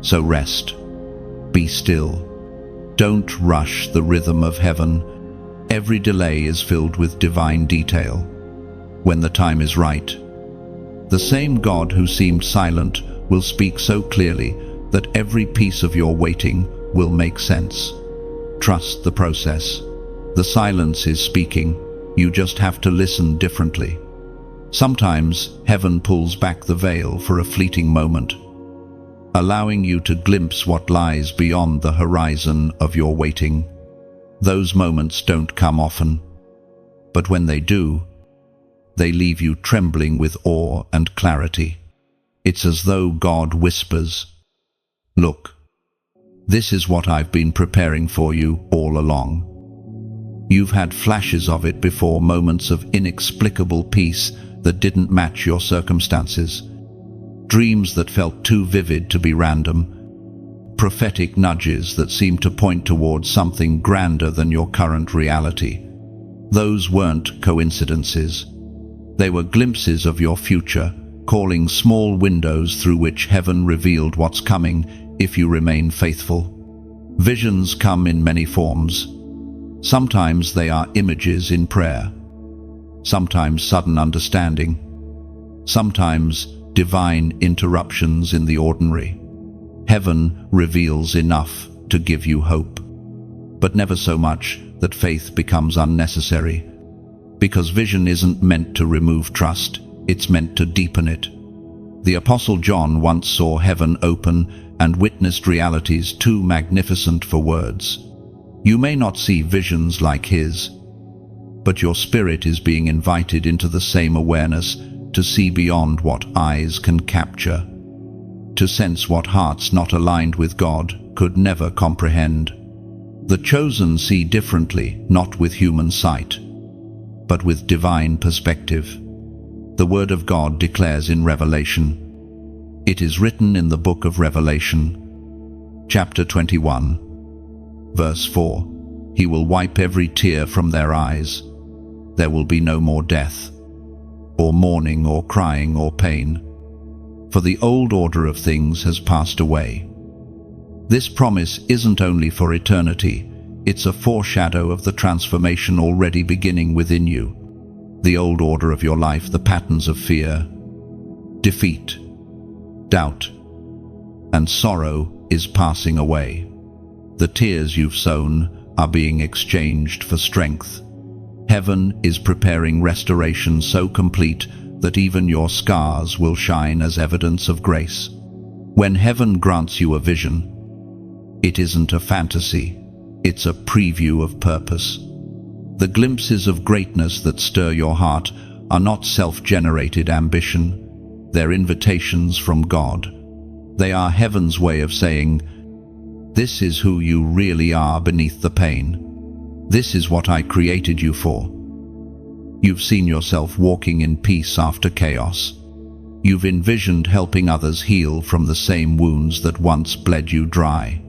So rest. Be still. Don't rush the rhythm of heaven. Every delay is filled with divine detail. When the time is right, the same God who seemed silent will speak so clearly that every piece of your waiting will make sense. Trust the process. The silence is speaking. You just have to listen differently. Sometimes heaven pulls back the veil for a fleeting moment, allowing you to glimpse what lies beyond the horizon of your waiting. Those moments don't come often, but when they do, they leave you trembling with awe and clarity. It's as though God whispers, "Look, this is what I've been preparing for you all along." You've had flashes of it before, moments of inexplicable peace that didn't match your circumstances, dreams that felt too vivid to be random, prophetic nudges that seemed to point towards something grander than your current reality. Those weren't coincidences. They were glimpses of your future, calling small windows through which heaven revealed what's coming if you remain faithful. Visions come in many forms. Sometimes they are images in prayer, sometimes sudden understanding, sometimes divine interruptions in the ordinary. Heaven reveals enough to give you hope, but never so much that faith becomes unnecessary, because vision isn't meant to remove trust, it's meant to deepen it. The Apostle John once saw heaven open and witnessed realities too magnificent for words. You may not see visions like his, but your spirit is being invited into the same awareness, to see beyond what eyes can capture, to sense what hearts not aligned with God could never comprehend. The chosen see differently, not with human sight, but with divine perspective. The Word of God declares in Revelation. It is written in the book of Revelation, chapter 21, verse 4, "He will wipe every tear from their eyes. There will be no more death, or mourning, or crying, or pain, for the old order of things has passed away." This promise isn't only for eternity, it's a foreshadow of the transformation already beginning within you. The old order of your life, the patterns of fear, defeat, doubt, and sorrow is passing away. The tears you've sown are being exchanged for strength. Heaven is preparing restoration so complete that even your scars will shine as evidence of grace. When heaven grants you a vision, it isn't a fantasy, it's a preview of purpose. The glimpses of greatness that stir your heart are not self-generated ambition. They're invitations from God. They are heaven's way of saying, "This is who you really are beneath the pain. This is what I created you for." You've seen yourself walking in peace after chaos. You've envisioned helping others heal from the same wounds that once bled you dry.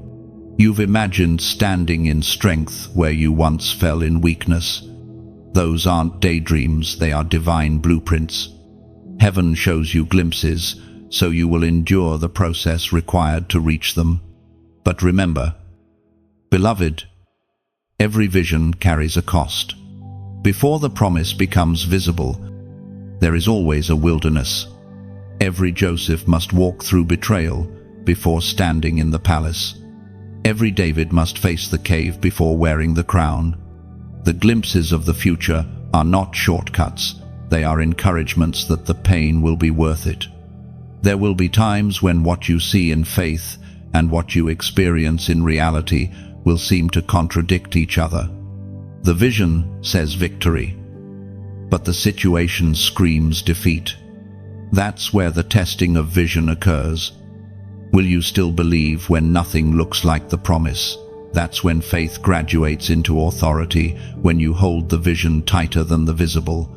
You've imagined standing in strength where you once fell in weakness. Those aren't daydreams, they are divine blueprints. Heaven shows you glimpses, so you will endure the process required to reach them. But remember, beloved, every vision carries a cost. Before the promise becomes visible, there is always a wilderness. Every Joseph must walk through betrayal before standing in the palace. Every David must face the cave before wearing the crown. The glimpses of the future are not shortcuts, they are encouragements that the pain will be worth it. There will be times when what you see in faith and what you experience in reality will seem to contradict each other. The vision says victory, but the situation screams defeat. That's where the testing of vision occurs. Will you still believe when nothing looks like the promise? That's when faith graduates into authority, when you hold the vision tighter than the visible.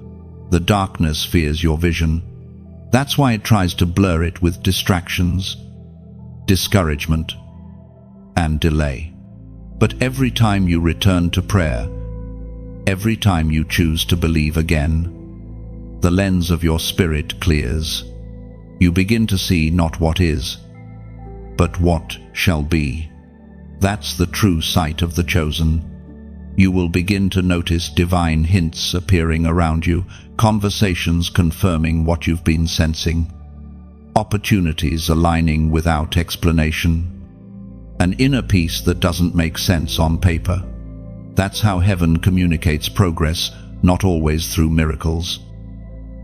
The darkness fears your vision. That's why it tries to blur it with distractions, discouragement, and delay. But every time you return to prayer, every time you choose to believe again, the lens of your spirit clears. You begin to see not what is, but what shall be. That's the true sight of the chosen. You will begin to notice divine hints appearing around you, conversations confirming what you've been sensing, opportunities aligning without explanation, an inner peace that doesn't make sense on paper. That's how heaven communicates progress, not always through miracles,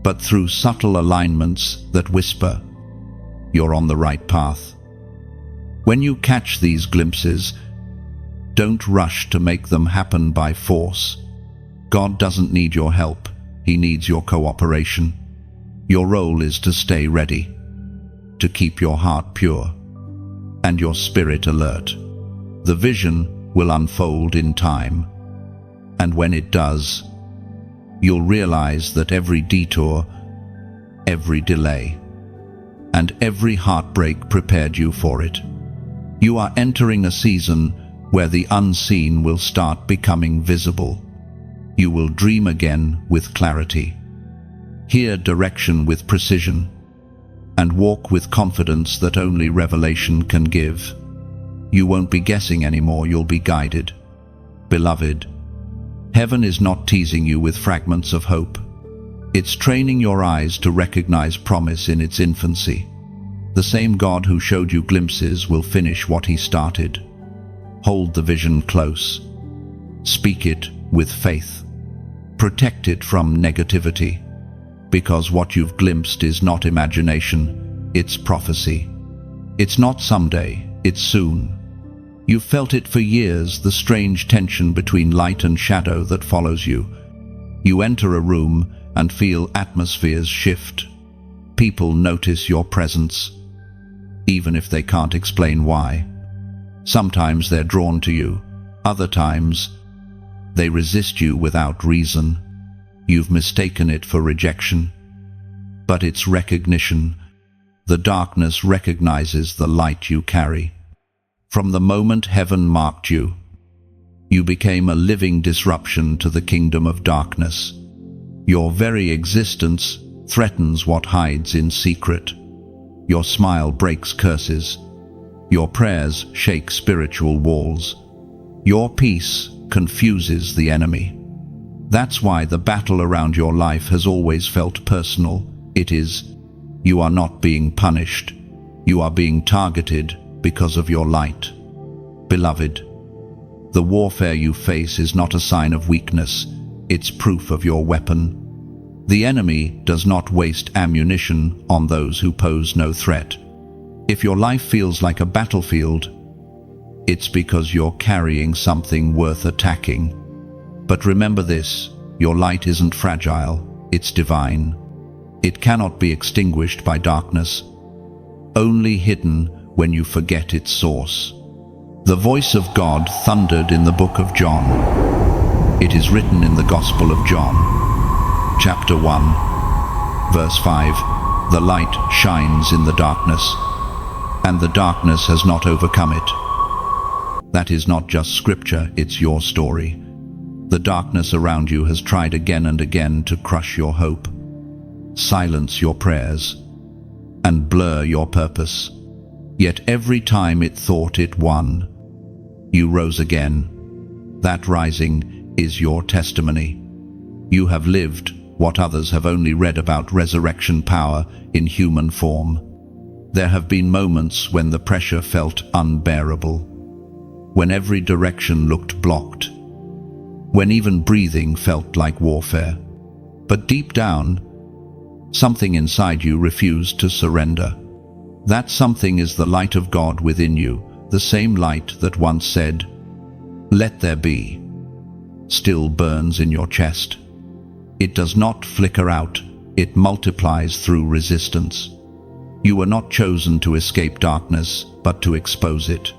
but through subtle alignments that whisper, "You're on the right path." When you catch these glimpses, don't rush to make them happen by force. God doesn't need your help, He needs your cooperation. Your role is to stay ready, to keep your heart pure, and your spirit alert. The vision will unfold in time, and when it does, you'll realize that every detour, every delay, and every heartbreak prepared you for it. You are entering a season where the unseen will start becoming visible. You will dream again with clarity, hear direction with precision, and walk with confidence that only revelation can give. You won't be guessing anymore, you'll be guided. Beloved, heaven is not teasing you with fragments of hope. It's training your eyes to recognize promise in its infancy. The same God who showed you glimpses will finish what He started. Hold the vision close. Speak it with faith. Protect it from negativity, because what you've glimpsed is not imagination, it's prophecy. It's not someday, it's soon. You've felt it for years, the strange tension between light and shadow that follows you. You enter a room and feel atmospheres shift. People notice your presence, even if they can't explain why. Sometimes they're drawn to you, other times they resist you without reason. You've mistaken it for rejection, but it's recognition. The darkness recognizes the light you carry. From the moment heaven marked you, you became a living disruption to the kingdom of darkness. Your very existence threatens what hides in secret. Your smile breaks curses. Your prayers shake spiritual walls. Your peace confuses the enemy. That's why the battle around your life has always felt personal. It is, you are not being punished. You are being targeted because of your light. Beloved, the warfare you face is not a sign of weakness. It's proof of your weapon. The enemy does not waste ammunition on those who pose no threat. If your life feels like a battlefield, it's because you're carrying something worth attacking. But remember this, your light isn't fragile, it's divine. It cannot be extinguished by darkness, only hidden when you forget its source. The voice of God thundered in the book of John. It is written in the Gospel of John, chapter 1, verse 5, "The light shines in the darkness, and the darkness has not overcome it." That is not just scripture, it's your story. The darkness around you has tried again and again to crush your hope, silence your prayers, and blur your purpose. Yet every time it thought it won, you rose again. That rising is your testimony. You have lived what others have only read about: resurrection power in human form. There have been moments when the pressure felt unbearable, when every direction looked blocked, when even breathing felt like warfare. But deep down, something inside you refused to surrender. That something is the light of God within you, the same light that once said, "Let there be," still burns in your chest. It does not flicker out, it multiplies through resistance. You were not chosen to escape darkness, but to expose it.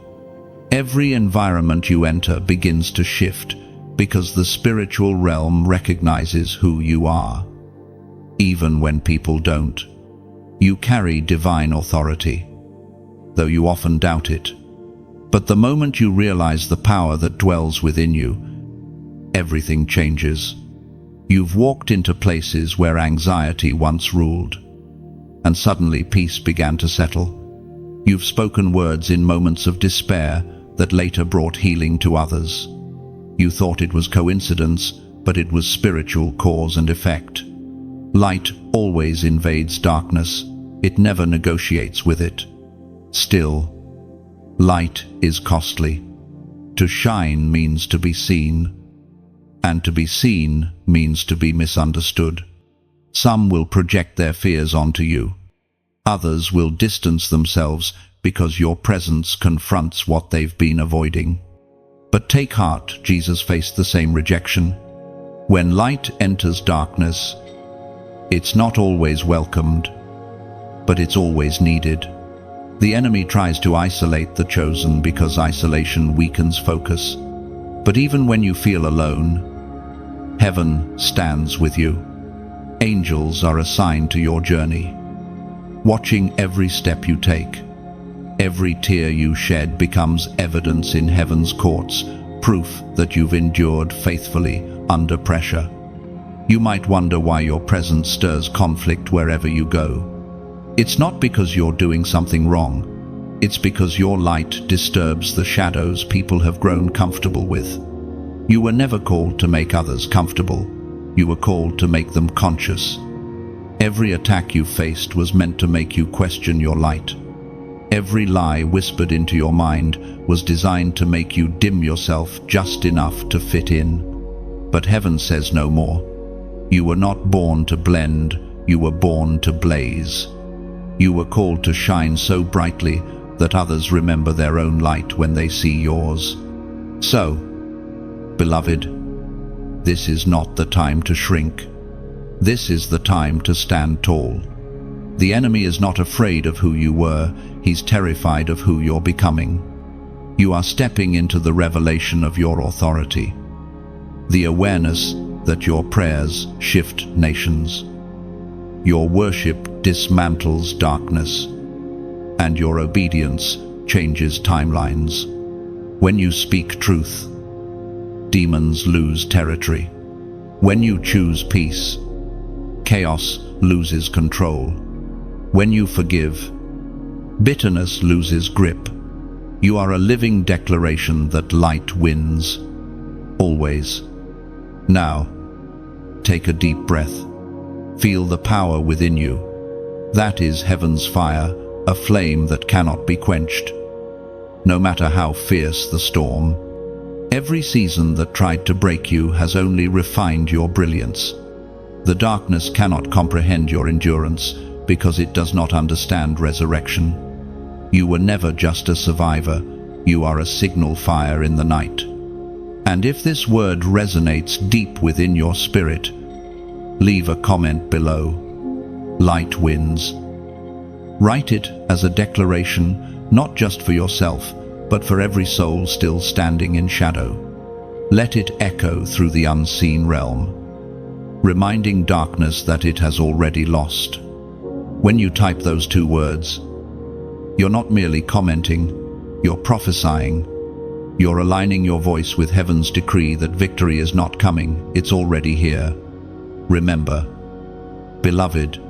Every environment you enter begins to shift, because the spiritual realm recognizes who you are. Even when people don't, you carry divine authority, though you often doubt it. But the moment you realize the power that dwells within you, everything changes. You've walked into places where anxiety once ruled, and suddenly peace began to settle. You've spoken words in moments of despair that later brought healing to others. You thought it was coincidence, but it was spiritual cause and effect. Light always invades darkness. It never negotiates with it. Still, light is costly. To shine means to be seen, and to be seen means to be misunderstood. Some will project their fears onto you. Others will distance themselves because your presence confronts what they've been avoiding. But take heart, Jesus faced the same rejection. When light enters darkness, it's not always welcomed, but it's always needed. The enemy tries to isolate the chosen because isolation weakens focus. But even when you feel alone, heaven stands with you. Angels are assigned to your journey, watching every step you take. Every tear you shed becomes evidence in heaven's courts, proof that you've endured faithfully under pressure. You might wonder why your presence stirs conflict wherever you go. It's not because you're doing something wrong. It's because your light disturbs the shadows people have grown comfortable with. You were never called to make others comfortable. You were called to make them conscious. Every attack you faced was meant to make you question your light. Every lie whispered into your mind was designed to make you dim yourself just enough to fit in. But heaven says no more. You were not born to blend, you were born to blaze. You were called to shine so brightly that others remember their own light when they see yours. So, beloved, this is not the time to shrink. This is the time to stand tall. The enemy is not afraid of who you were, he's terrified of who you're becoming. You are stepping into the revelation of your authority, the awareness that your prayers shift nations, your worship dismantles darkness, and your obedience changes timelines. When you speak truth, demons lose territory. When you choose peace, chaos loses control. When you forgive, bitterness loses grip. You are a living declaration that light wins, always. Now, take a deep breath. Feel the power within you. That is heaven's fire, a flame that cannot be quenched. No matter how fierce the storm, every season that tried to break you has only refined your brilliance. The darkness cannot comprehend your endurance because it does not understand resurrection. You were never just a survivor, you are a signal fire in the night. And if this word resonates deep within your spirit, leave a comment below. light wins. Write it as a declaration, not just for yourself, but for every soul still standing in shadow. Let it echo through the unseen realm, reminding darkness that it has already lost. When you type those 2 words, you're not merely commenting, you're prophesying. You're aligning your voice with heaven's decree that victory is not coming, it's already here. Remember, beloved,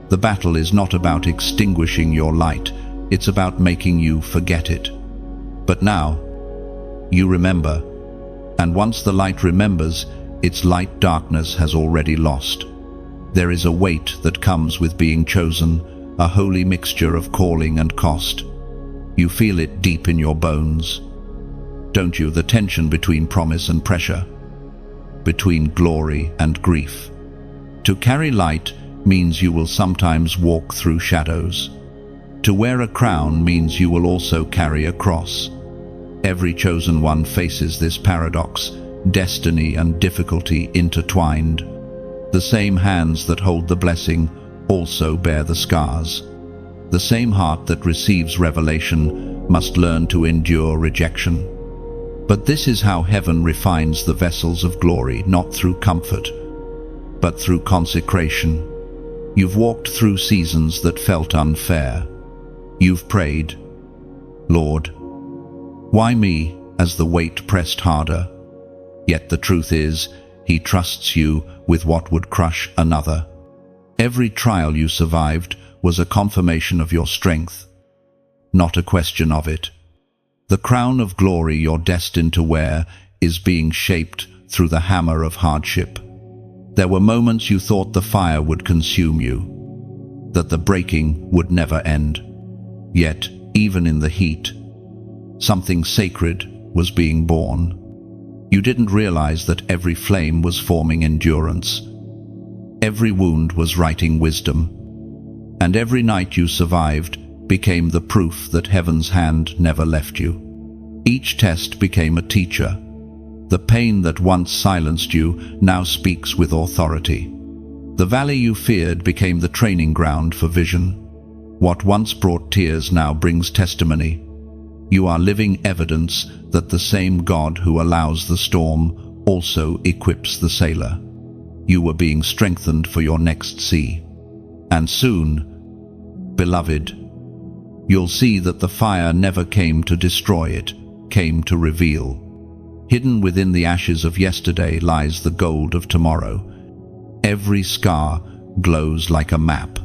the battle is not about extinguishing your light, it's about making you forget it. But now, you remember, and once the light remembers, its light darkness has already lost. There is a weight that comes with being chosen, a holy mixture of calling and cost. You feel it deep in your bones. Don't you, the tension between promise and pressure, between glory and grief? To carry light means you will sometimes walk through shadows. To wear a crown means you will also carry a cross. Every chosen one faces this paradox, destiny and difficulty intertwined. The same hands that hold the blessing also bear the scars. The same heart that receives revelation must learn to endure rejection. But this is how heaven refines the vessels of glory, not through comfort, but through consecration. You've walked through seasons that felt unfair. You've prayed, Lord, why me, as the weight pressed harder? Yet the truth is, He trusts you with what would crush another. Every trial you survived was a confirmation of your strength, not a question of it. The crown of glory you're destined to wear is being shaped through the hammer of hardship. There were moments you thought the fire would consume you, that the breaking would never end. Yet, even in the heat, something sacred was being born. You didn't realize that every flame was forming endurance. Every wound was writing wisdom. And every night you survived became the proof that heaven's hand never left you. Each test became a teacher. The pain that once silenced you now speaks with authority. The valley you feared became the training ground for vision. What once brought tears now brings testimony. You are living evidence that the same God who allows the storm also equips the sailor. You were being strengthened for your next sea. And soon, beloved, you'll see that the fire never came to destroy it, came to reveal. Hidden within the ashes of yesterday lies the gold of tomorrow. Every scar glows like a map,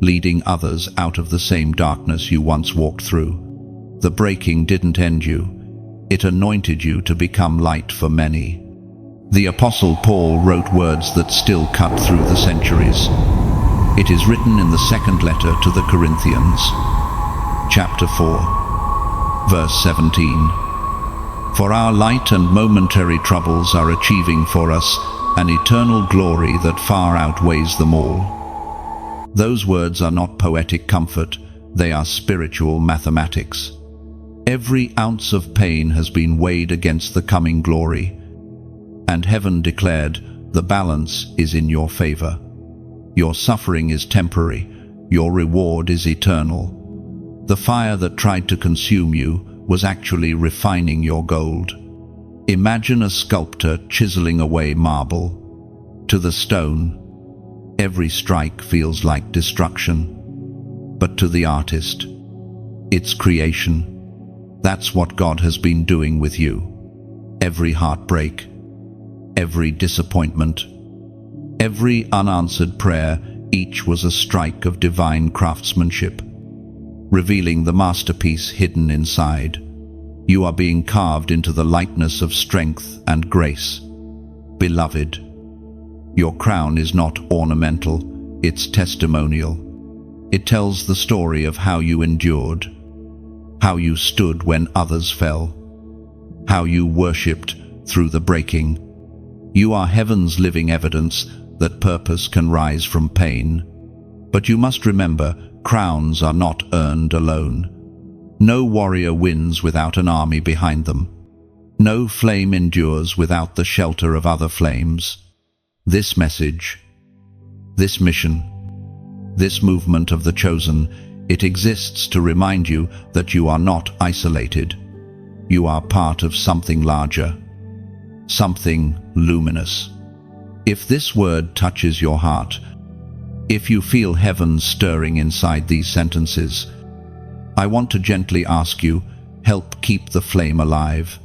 leading others out of the same darkness you once walked through. The breaking didn't end you, it anointed you to become light for many. The Apostle Paul wrote words that still cut through the centuries. It is written in the second letter to the Corinthians, chapter 4, verse 17. For our light and momentary troubles are achieving for us an eternal glory that far outweighs them all. Those words are not poetic comfort, they are spiritual mathematics. Every ounce of pain has been weighed against the coming glory, and heaven declared, the balance is in your favor. Your suffering is temporary, your reward is eternal. The fire that tried to consume you was actually refining your gold. Imagine a sculptor chiseling away marble. To the stone, every strike feels like destruction. But to the artist, it's creation. That's what God has been doing with you. Every heartbreak, every disappointment, every unanswered prayer, each was a strike of divine craftsmanship, revealing the masterpiece hidden inside. You are being carved into the likeness of strength and grace. Beloved, your crown is not ornamental, it's testimonial. It tells the story of how you endured, how you stood when others fell, how you worshipped through the breaking. You are heaven's living evidence that purpose can rise from pain. But you must remember, crowns are not earned alone. No warrior wins without an army behind them. No flame endures without the shelter of other flames. This message, this mission, This movement of the chosen, it exists to remind you that you are not isolated. You are part of something larger, something luminous. If this word touches your heart, if you feel heaven stirring inside these sentences, I want to gently ask you, help keep the flame alive.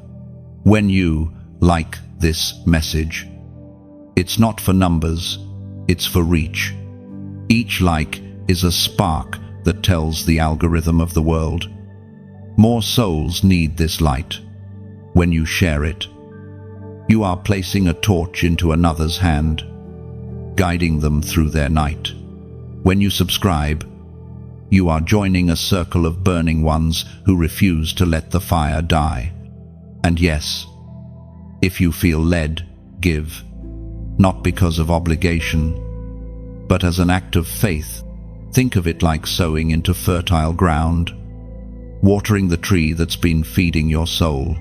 When you like this message, it's not for numbers, it's for reach. Each like is a spark that tells the algorithm of the world. More souls need this light. When you share it, you are placing a torch into another's hand, guiding them through their night. When you subscribe, you are joining a circle of burning ones who refuse to let the fire die. And yes, if you feel led, give, not because of obligation, but as an act of faith. Think of it like sowing into fertile ground, watering the tree that's been feeding your soul.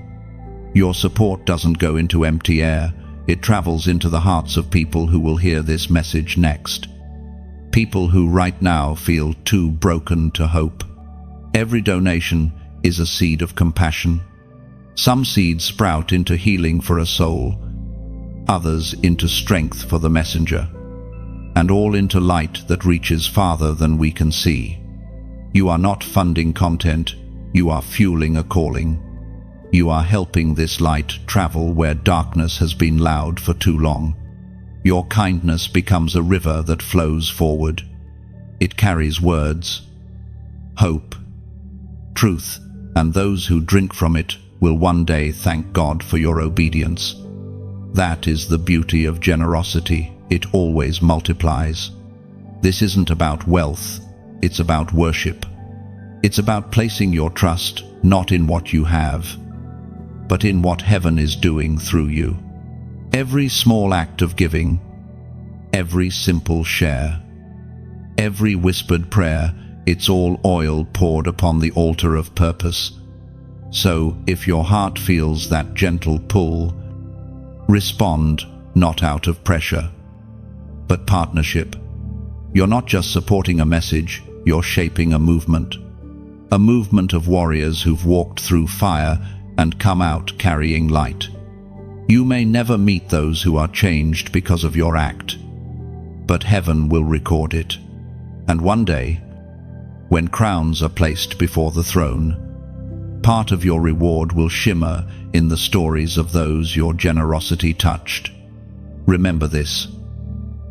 Your support doesn't go into empty air, it travels into the hearts of people who will hear this message next. People who right now feel too broken to hope. Every donation is a seed of compassion. Some seeds sprout into healing for a soul, others into strength for the messenger, and all into light that reaches farther than we can see. You are not funding content, you are fueling a calling. You are helping this light travel where darkness has been loud for too long. Your kindness becomes a river that flows forward. It carries words, hope, truth, and those who drink from it will one day thank God for your obedience. That is the beauty of generosity. It always multiplies. This isn't about wealth, it's about worship. It's about placing your trust not in what you have, but in what heaven is doing through you. Every small act of giving, every simple share, every whispered prayer, it's all oil poured upon the altar of purpose. So, if your heart feels that gentle pull, respond not out of pressure, but partnership. You're not just supporting a message, you're shaping a movement of warriors who've walked through fire and come out carrying light. You may never meet those who are changed because of your act, but heaven will record it. And one day, when crowns are placed before the throne, part of your reward will shimmer in the stories of those your generosity touched. Remember this,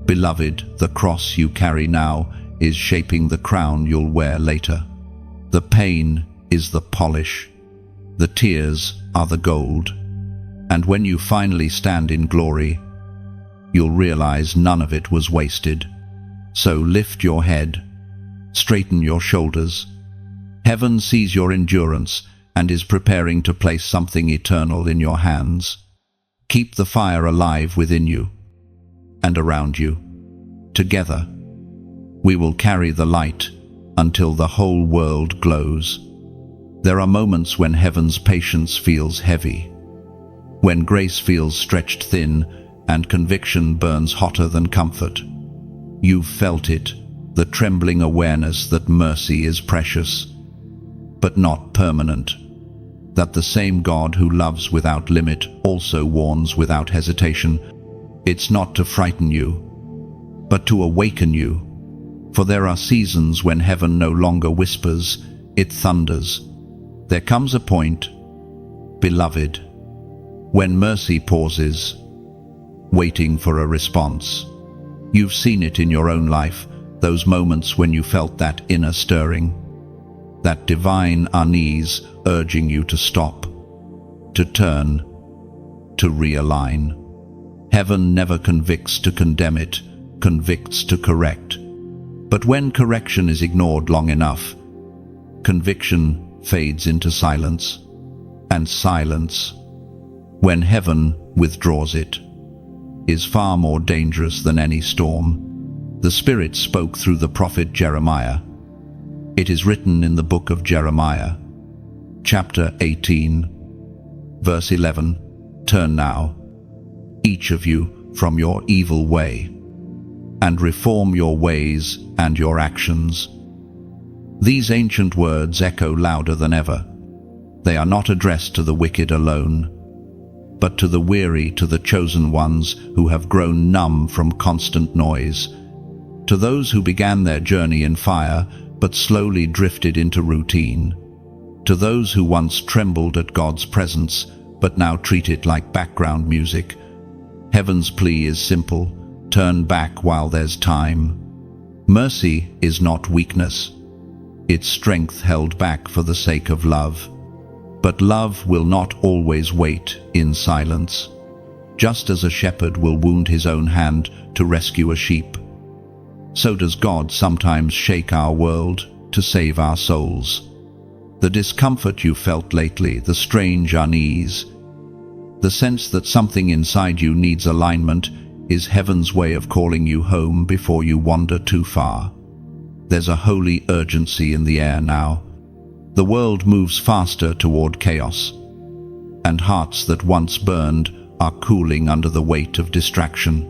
beloved, the cross you carry now is shaping the crown you'll wear later. The pain is the polish, the tears are the gold, and when you finally stand in glory, you'll realize none of it was wasted. So lift your head, straighten your shoulders. Heaven sees your endurance and is preparing to place something eternal in your hands. Keep the fire alive within you and around you. Together, we will carry the light until the whole world glows. There are moments when heaven's patience feels heavy, when grace feels stretched thin and conviction burns hotter than comfort. You've felt it, the trembling awareness that mercy is precious, but not permanent, that the same God who loves without limit also warns without hesitation. It's not to frighten you, but to awaken you, for there are seasons when heaven no longer whispers, it thunders. There comes a point, beloved, when mercy pauses, waiting for a response. You've seen it in your own life, those moments when you felt that inner stirring, that divine unease urging you to stop, to turn, to realign. Heaven never convicts to condemn, it convicts to correct. But when correction is ignored long enough, conviction fades into silence, and silence, when heaven withdraws it, is far more dangerous than any storm. The Spirit spoke through the prophet Jeremiah. It is written in the book of Jeremiah, chapter 18, verse 11, "Turn now, each of you, from your evil way, and reform your ways and your actions." These ancient words echo louder than ever. They are not addressed to the wicked alone, but to the weary, to the chosen ones who have grown numb from constant noise, to those who began their journey in fire but slowly drifted into routine, to those who once trembled at God's presence but now treat it like background music. Heaven's plea is simple: turn back while there's time. Mercy is not weakness. It's strength held back for the sake of love. But love will not always wait in silence. Just as a shepherd will wound his own hand to rescue a sheep, so does God sometimes shake our world to save our souls. The discomfort you felt lately, the strange unease, the sense that something inside you needs alignment, is heaven's way of calling you home before you wander too far. There's a holy urgency in the air now. The world moves faster toward chaos, and hearts that once burned are cooling under the weight of distraction.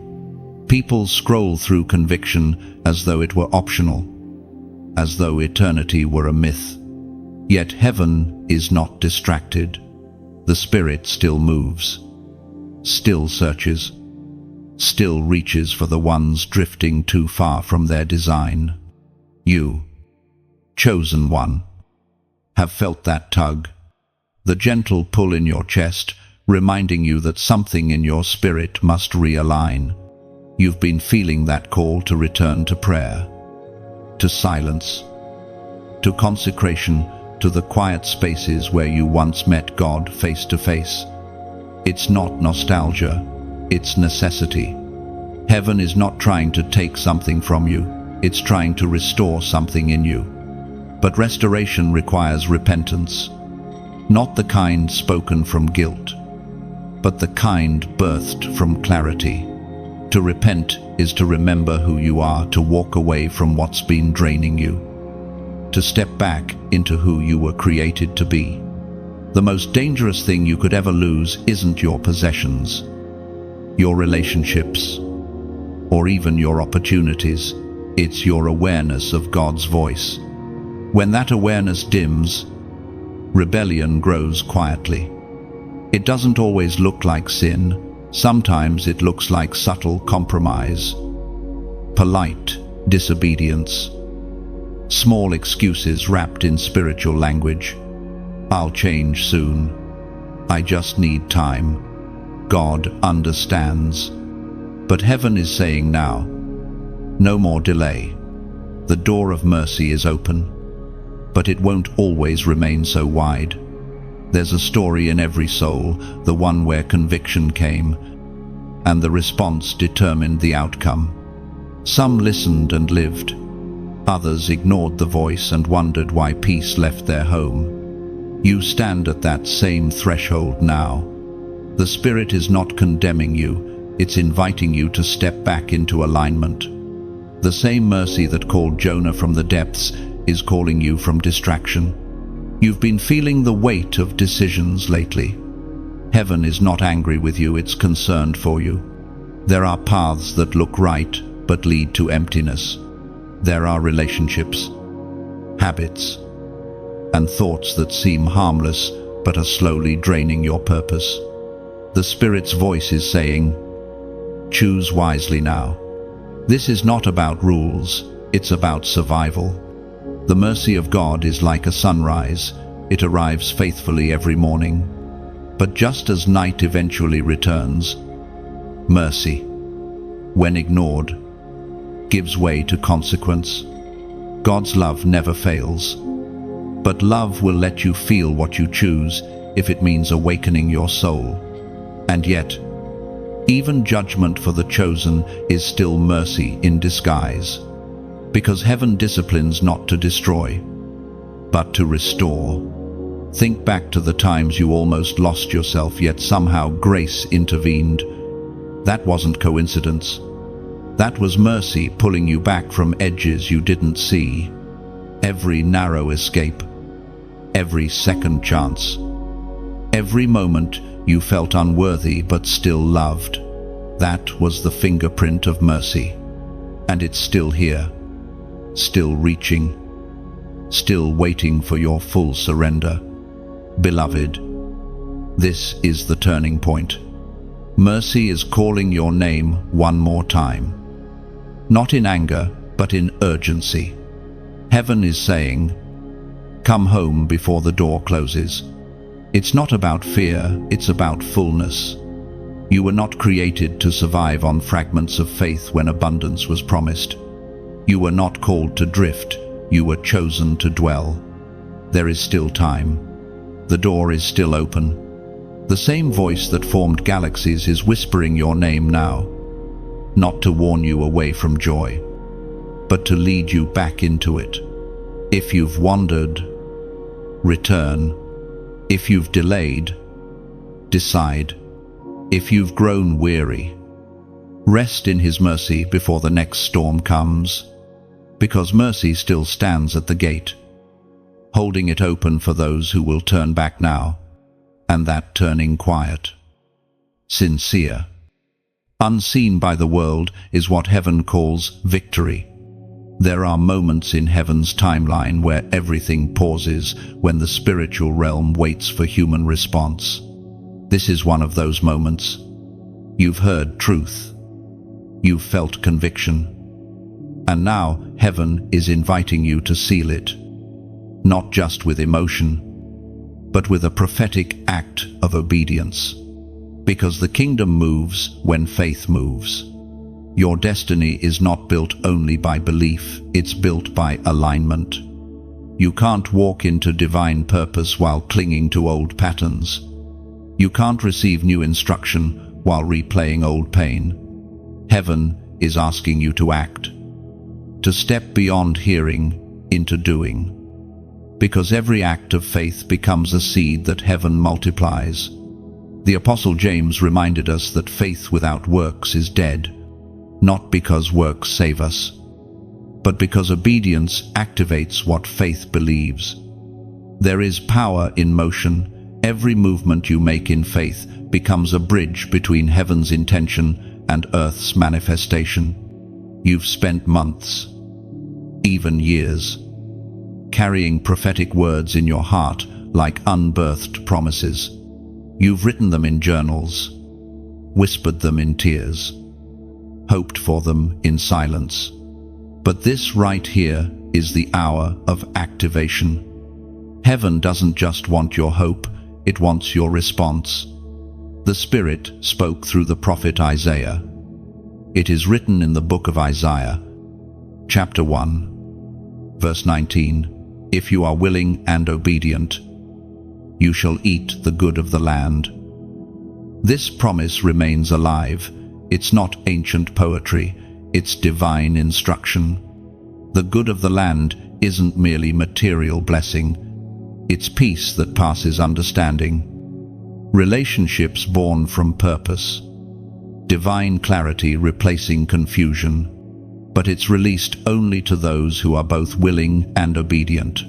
People scroll through conviction as though it were optional, as though eternity were a myth. Yet heaven is not distracted. The Spirit still moves, still searches, still reaches for the ones drifting too far from their design. You, chosen one, have felt that tug, the gentle pull in your chest, reminding you that something in your spirit must realign. You've been feeling that call to return to prayer, to silence, to consecration, to the quiet spaces where you once met God face to face. It's not nostalgia, it's necessity. Heaven is not trying to take something from you, it's trying to restore something in you. But restoration requires repentance, not the kind spoken from guilt, but the kind birthed from clarity. To repent is to remember who you are, to walk away from what's been draining you, to step back into who you were created to be. The most dangerous thing you could ever lose isn't your possessions, your relationships, or even your opportunities. It's your awareness of God's voice. When that awareness dims, rebellion grows quietly. It doesn't always look like sin. Sometimes it looks like subtle compromise, polite disobedience, small excuses wrapped in spiritual language. I'll change soon. I just need time. God understands. But heaven is saying now, no more delay. The door of mercy is open, but it won't always remain so wide. There's a story in every soul, the one where conviction came, and the response determined the outcome. Some listened and lived. Others ignored the voice and wondered why peace left their home. You stand at that same threshold now. The Spirit is not condemning you, it's inviting you to step back into alignment. The same mercy that called Jonah from the depths is calling you from distraction. You've been feeling the weight of decisions lately. Heaven is not angry with you, it's concerned for you. There are paths that look right but lead to emptiness. There are relationships, habits, and thoughts that seem harmless but are slowly draining your purpose. The Spirit's voice is saying, choose wisely now. This is not about rules, it's about survival. The mercy of God is like a sunrise. It arrives faithfully every morning. But just as night eventually returns, mercy, when ignored, gives way to consequence. God's love never fails. But love will let you feel what you choose if it means awakening your soul. And yet, even judgment for the chosen is still mercy in disguise. Because heaven disciplines not to destroy, but to restore. Think back to the times you almost lost yourself, yet somehow grace intervened. That wasn't coincidence. That was mercy pulling you back from edges you didn't see. Every narrow escape, every second chance, every moment you felt unworthy but still loved. That was the fingerprint of mercy. and it's still here, still reaching, still waiting for your full surrender. Beloved, this is the turning point. Mercy is calling your name one more time. Not in anger, but in urgency. Heaven is saying, come home before the door closes. It's not about fear, it's about fullness. You were not created to survive on fragments of faith when abundance was promised. You were not called to drift, you were chosen to dwell. There is still time. The door is still open. The same voice that formed galaxies is whispering your name now, not to warn you away from joy, but to lead you back into it. If you've wandered, return. If you've delayed, decide. If you've grown weary, rest in His mercy before the next storm comes, because mercy still stands at the gate, holding it open for those who will turn back now, and that turning quiet, sincere. Unseen by the world is what heaven calls victory. There are moments in heaven's timeline where everything pauses, when the spiritual realm waits for human response. This is one of those moments. You've heard truth. You've felt conviction. And now heaven is inviting you to seal it, not just with emotion, but with a prophetic act of obedience. Because the kingdom moves when faith moves. Your destiny is not built only by belief, it's built by alignment. You can't walk into divine purpose while clinging to old patterns. You can't receive new instruction while replaying old pain. Heaven is asking you to act, to step beyond hearing into doing. Because every act of faith becomes a seed that heaven multiplies. The Apostle James reminded us that faith without works is dead, not because works save us, but because obedience activates what faith believes. There is power in motion. Every movement you make in faith becomes a bridge between heaven's intention and earth's manifestation. You've spent months, even years, carrying prophetic words in your heart like unbirthed promises. You've written them in journals, whispered them in tears, hoped for them in silence. But this right here is the hour of activation. Heaven doesn't just want your hope, it wants your response. The Spirit spoke through the prophet Isaiah. It is written in the book of Isaiah, chapter 1, verse 19, "If you are willing and obedient, you shall eat the good of the land." This promise remains alive. It's not ancient poetry, it's divine instruction. The good of the land isn't merely material blessing, it's peace that passes understanding. Relationships born from purpose. Divine clarity replacing confusion. But it's released only to those who are both willing and obedient.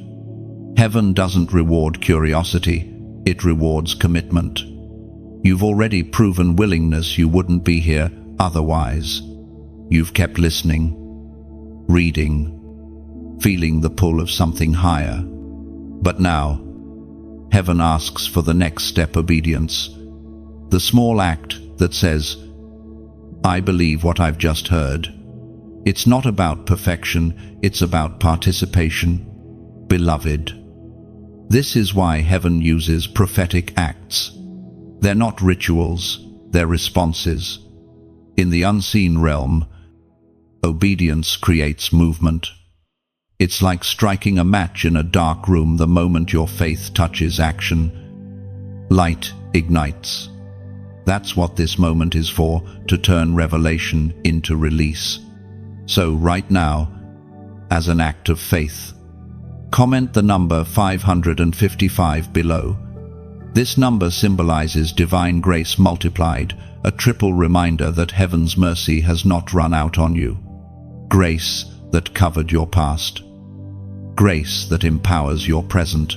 Heaven doesn't reward curiosity, it rewards commitment. You've already proven willingness, you wouldn't be here otherwise. You've kept listening, reading, feeling the pull of something higher. But now, heaven asks for the next step: obedience. The small act that says, "I believe what I've just heard." It's not about perfection, it's about participation. Beloved, this is why heaven uses prophetic acts. They're not rituals, they're responses. In the unseen realm, obedience creates movement. It's like striking a match in a dark room. The moment your faith touches action, light ignites. That's what this moment is for, to turn revelation into release. So right now, as an act of faith, comment the number 555 below. This number symbolizes divine grace multiplied, a triple reminder that heaven's mercy has not run out on you. Grace that covered your past, grace that empowers your present,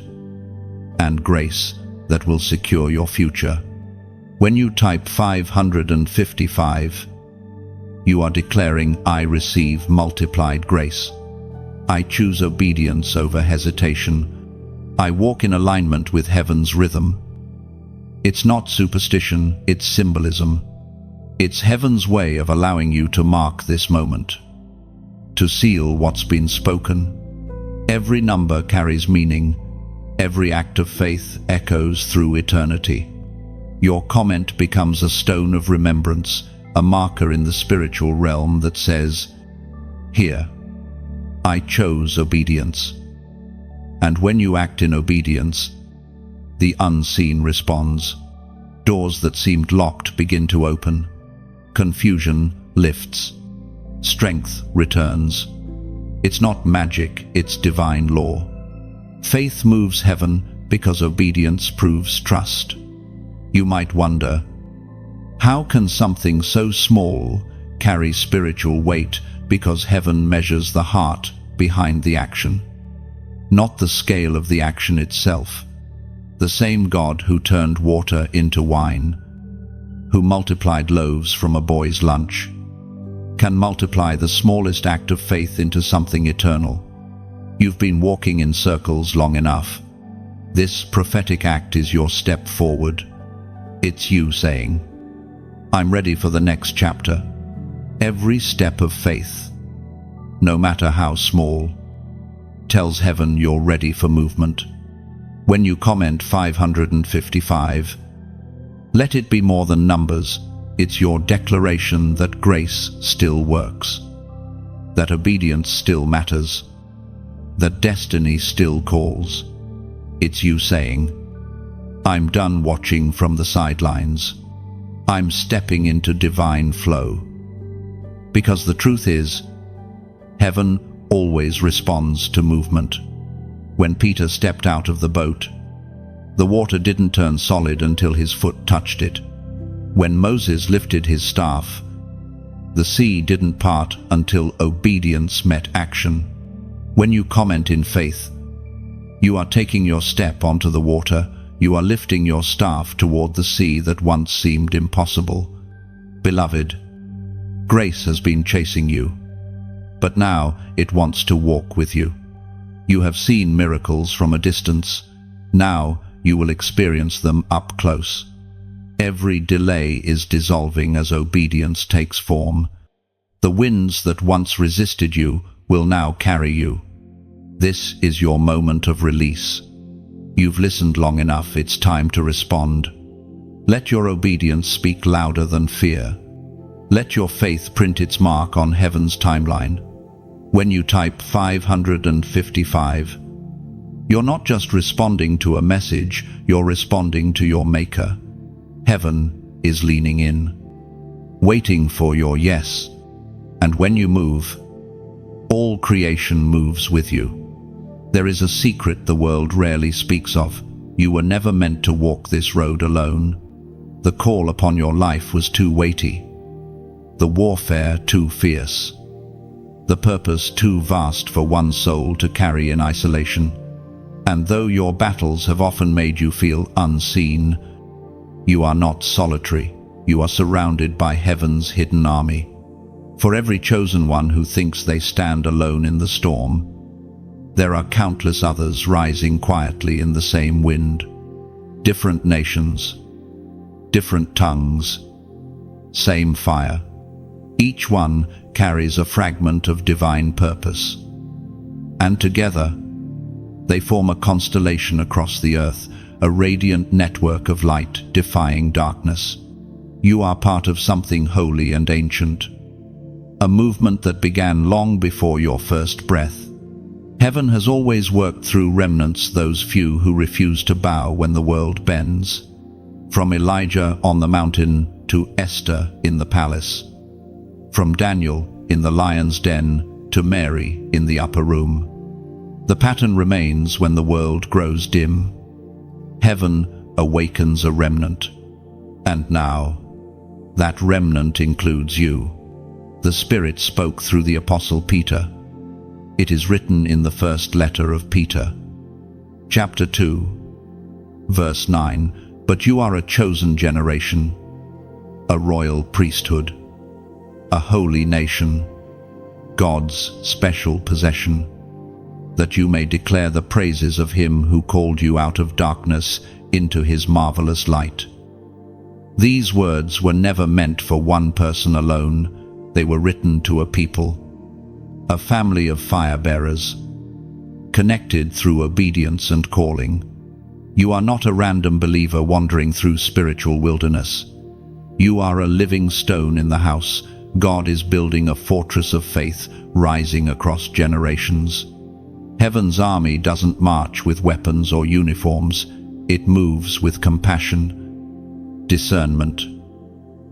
and grace that will secure your future. When you type 555, You are declaring, I receive multiplied grace. I choose obedience over hesitation. I walk in alignment with heaven's rhythm. It's not superstition, it's symbolism. It's heaven's way of allowing you to mark this moment, to seal what's been spoken. Every number carries meaning. Every act of faith echoes through eternity. Your comment becomes a stone of remembrance, a marker in the spiritual realm that says, here, I chose obedience. And when you act in obedience, the unseen responds. Doors that seemed locked begin to open. Confusion lifts. Strength returns. It's not magic, it's divine law. Faith moves heaven because obedience proves trust. You might wonder, how can something so small carry spiritual weight? Because heaven measures the heart behind the action, not the scale of the action itself. The same God who turned water into wine, who multiplied loaves from a boy's lunch, can multiply the smallest act of faith into something eternal. You've been walking in circles long enough. This prophetic act is your step forward. It's you saying, I'm ready for the next chapter. Every step of faith, no matter how small, tells heaven you're ready for movement. When you comment 555, let it be more than numbers. It's your declaration that grace still works, that obedience still matters, that destiny still calls. It's you saying, I'm done watching from the sidelines. I'm stepping into divine flow. Because the truth is, heaven always responds to movement. When Peter stepped out of the boat, the water didn't turn solid until his foot touched it. When Moses lifted his staff, the sea didn't part until obedience met action. When you comment in faith, you are taking your step onto the water. You are lifting your staff toward the sea that once seemed impossible. Beloved, grace has been chasing you, but now it wants to walk with you. You have seen miracles from a distance. Now you will experience them up close. Every delay is dissolving as obedience takes form. The winds that once resisted you will now carry you. This is your moment of release. You've listened long enough, it's time to respond. Let your obedience speak louder than fear. Let your faith print its mark on heaven's timeline. When you type 555, you're not just responding to a message, you're responding to your Maker. Heaven is leaning in, waiting for your yes. And when you move, all creation moves with you. There is a secret the world rarely speaks of. You were never meant to walk this road alone. The call upon your life was too weighty, the warfare too fierce, the purpose too vast for one soul to carry in isolation. And though your battles have often made you feel unseen, you are not solitary. You are surrounded by heaven's hidden army. For every chosen one who thinks they stand alone in the storm, there are countless others rising quietly in the same wind. Different nations, different tongues, same fire. Each one carries a fragment of divine purpose. And together, they form a constellation across the earth, a radiant network of light defying darkness. You are part of something holy and ancient, a movement that began long before your first breath. Heaven has always worked through remnants, those few who refuse to bow when the world bends. From Elijah on the mountain to Esther in the palace. From Daniel in the lion's den to Mary in the upper room. The pattern remains when the world grows dim. Heaven awakens a remnant. And now, that remnant includes you. The Spirit spoke through the Apostle Peter. It is written in the first letter of Peter, chapter 2, verse 9, "But you are a chosen generation, a royal priesthood, a holy nation, God's special possession, that you may declare the praises of him who called you out of darkness into his marvelous light. These words were never meant for one person alone. They were written to a people, a family of fire-bearers, connected through obedience and calling. You are not a random believer wandering through spiritual wilderness. You are a living stone in the house. God is building a fortress of faith, rising across generations. Heaven's army doesn't march with weapons or uniforms. It moves with compassion, discernment,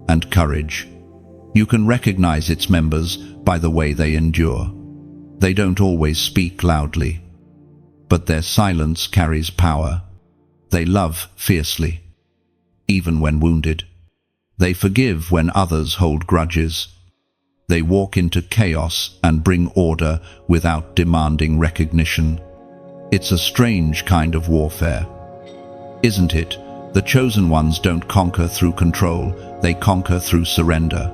and courage. You can recognize its members by the way they endure. They don't always speak loudly, but their silence carries power. They love fiercely, even when wounded. They forgive when others hold grudges. They walk into chaos and bring order without demanding recognition. It's a strange kind of warfare, isn't it? The chosen ones don't conquer through control, they conquer through surrender.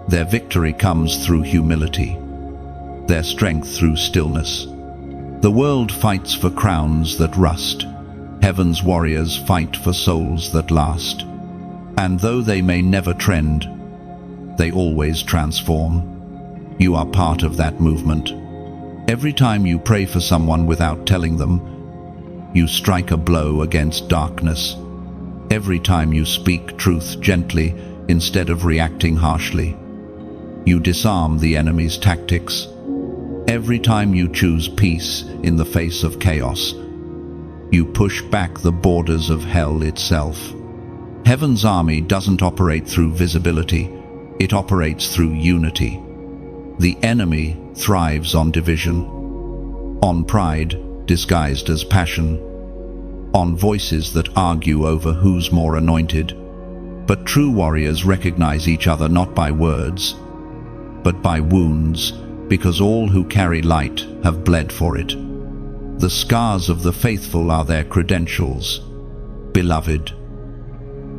Their victory comes through humility, their strength through stillness. The world fights for crowns that rust. Heaven's warriors fight for souls that last. And though they may never trend, they always transform. You are part of that movement. Every time you pray for someone without telling them, you strike a blow against darkness. Every time you speak truth gently instead of reacting harshly, you disarm the enemy's tactics. Every time you choose peace in the face of chaos, you push back the borders of hell itself. Heaven's army doesn't operate through visibility, it operates through unity. The enemy thrives on division, on pride disguised as passion, on voices that argue over who's more anointed. But true warriors recognize each other not by words, but by wounds, because all who carry light have bled for it. The scars of the faithful are their credentials. Beloved,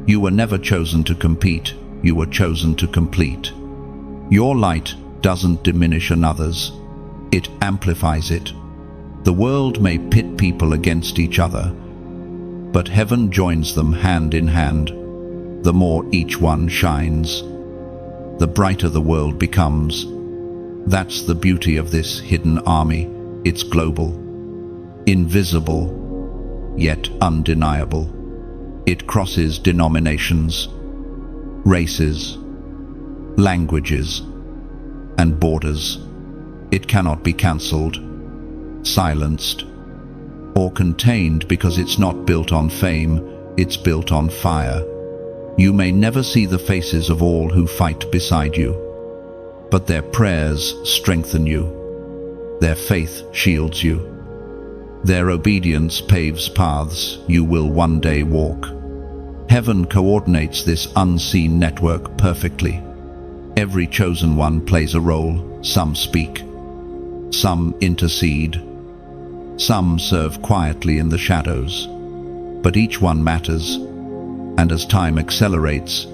you were never chosen to compete, you were chosen to complete. Your light doesn't diminish another's, it amplifies it. The world may pit people against each other, but heaven joins them hand in hand. The more each one shines, the brighter the world becomes. That's the beauty of this hidden army. It's global, invisible, yet undeniable. It crosses denominations, races, languages, and borders. It cannot be cancelled, silenced, or contained because it's not built on fame, it's built on fire. You may never see the faces of all who fight beside you, but their prayers strengthen you. Their faith shields you. Their obedience paves paths you will one day walk. Heaven coordinates this unseen network perfectly. Every chosen one plays a role. Some speak, some intercede, some serve quietly in the shadows. But each one matters, and as time accelerates,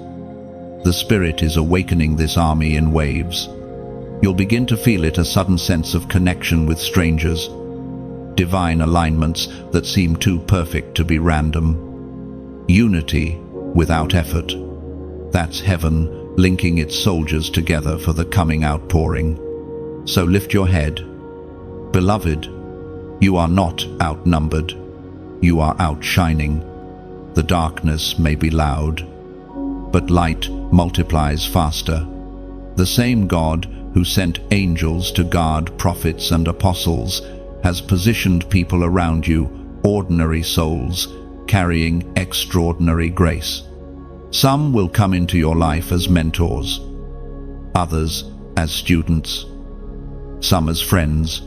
the Spirit is awakening this army in waves. You'll begin to feel it, a sudden sense of connection with strangers, divine alignments that seem too perfect to be random. Unity without effort. That's heaven linking its soldiers together for the coming outpouring. So lift your head. Beloved, you are not outnumbered. You are outshining. The darkness may be loud, but light multiplies faster. The same God who sent angels to guard prophets and apostles has positioned people around you, ordinary souls, carrying extraordinary grace. Some will come into your life as mentors, others as students, some as friends,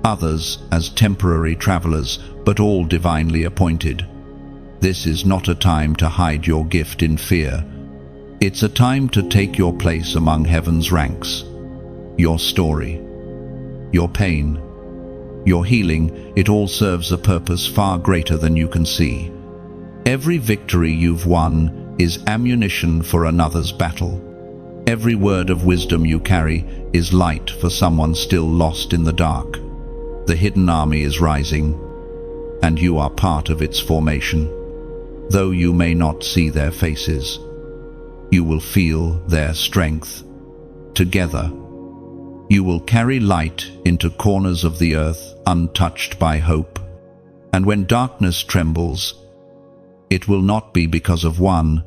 others as temporary travelers, but all divinely appointed. This is not a time to hide your gift in fear. It's a time to take your place among heaven's ranks. Your story, your pain, your healing, it all serves a purpose far greater than you can see. Every victory you've won is ammunition for another's battle. Every word of wisdom you carry is light for someone still lost in the dark. The hidden army is rising, and you are part of its formation. Though you may not see their faces, you will feel their strength. Together, you will carry light into corners of the earth untouched by hope. And when darkness trembles, it will not be because of one,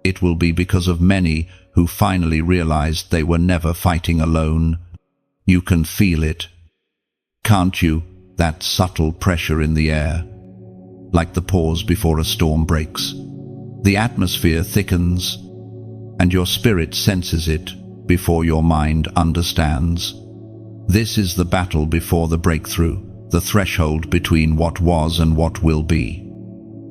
it will be because of many who finally realized they were never fighting alone. You can feel it, can't you? That subtle pressure in the air, like the pause before a storm breaks. The atmosphere thickens, and your spirit senses it before your mind understands. This is the battle before the breakthrough, the threshold between what was and what will be.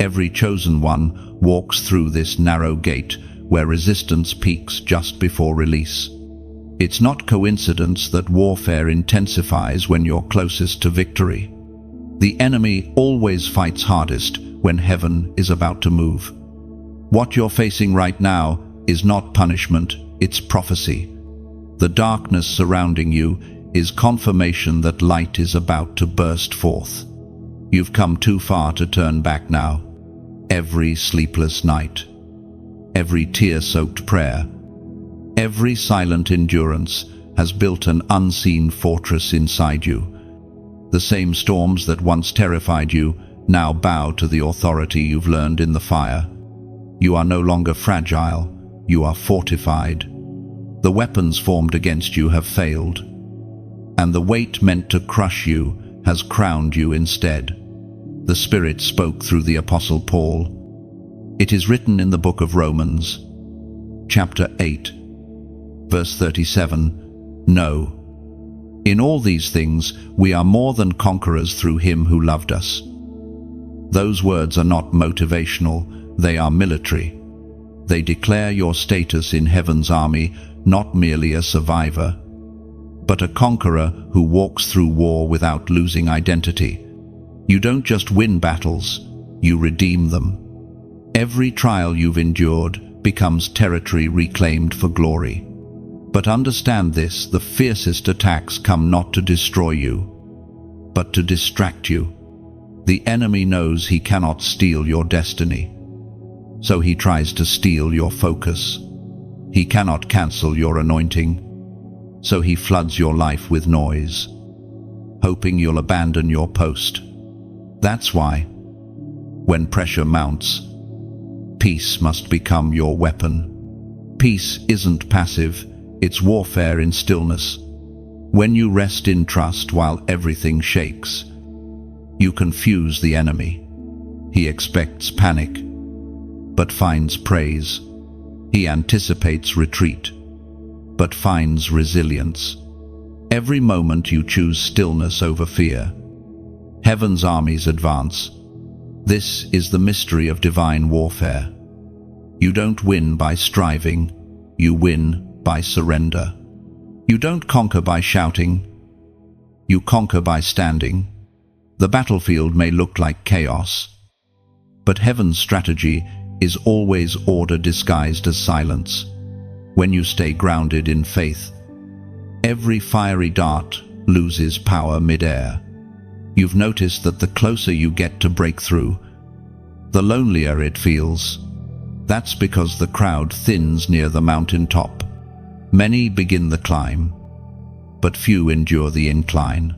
Every chosen one walks through this narrow gate where resistance peaks just before release. It's not coincidence that warfare intensifies when you're closest to victory. The enemy always fights hardest when heaven is about to move. What you're facing right now is not punishment, it's prophecy. The darkness surrounding you is confirmation that light is about to burst forth. You've come too far to turn back now. Every sleepless night, every tear-soaked prayer, every silent endurance has built an unseen fortress inside you. The same storms that once terrified you now bow to the authority you've learned in the fire. You are no longer fragile, you are fortified. The weapons formed against you have failed, and the weight meant to crush you has crowned you instead. The Spirit spoke through the Apostle Paul. It is written in the book of Romans, chapter 8, verse 37, "No, in all these things we are more than conquerors through him who loved us." Those words are not motivational, they are military. They declare your status in heaven's army, not merely a survivor, but a conqueror who walks through war without losing identity. You don't just win battles, you redeem them. Every trial you've endured becomes territory reclaimed for glory. But understand this, the fiercest attacks come not to destroy you, but to distract you. The enemy knows he cannot steal your destiny, so he tries to steal your focus. He cannot cancel your anointing, so he floods your life with noise, hoping you'll abandon your post. That's why, when pressure mounts, peace must become your weapon. Peace isn't passive, it's warfare in stillness. When you rest in trust while everything shakes, you confuse the enemy. He expects panic, but finds praise. He anticipates retreat, but finds resilience. Every moment you choose stillness over fear, heaven's armies advance. This is the mystery of divine warfare. You don't win by striving, you win by surrender. You don't conquer by shouting, you conquer by standing. The battlefield may look like chaos, but heaven's strategy is always order disguised as silence. When you stay grounded in faith, every fiery dart loses power mid-air. You've noticed that the closer you get to breakthrough, the lonelier it feels. That's because the crowd thins near the mountaintop. Many begin the climb, but few endure the incline.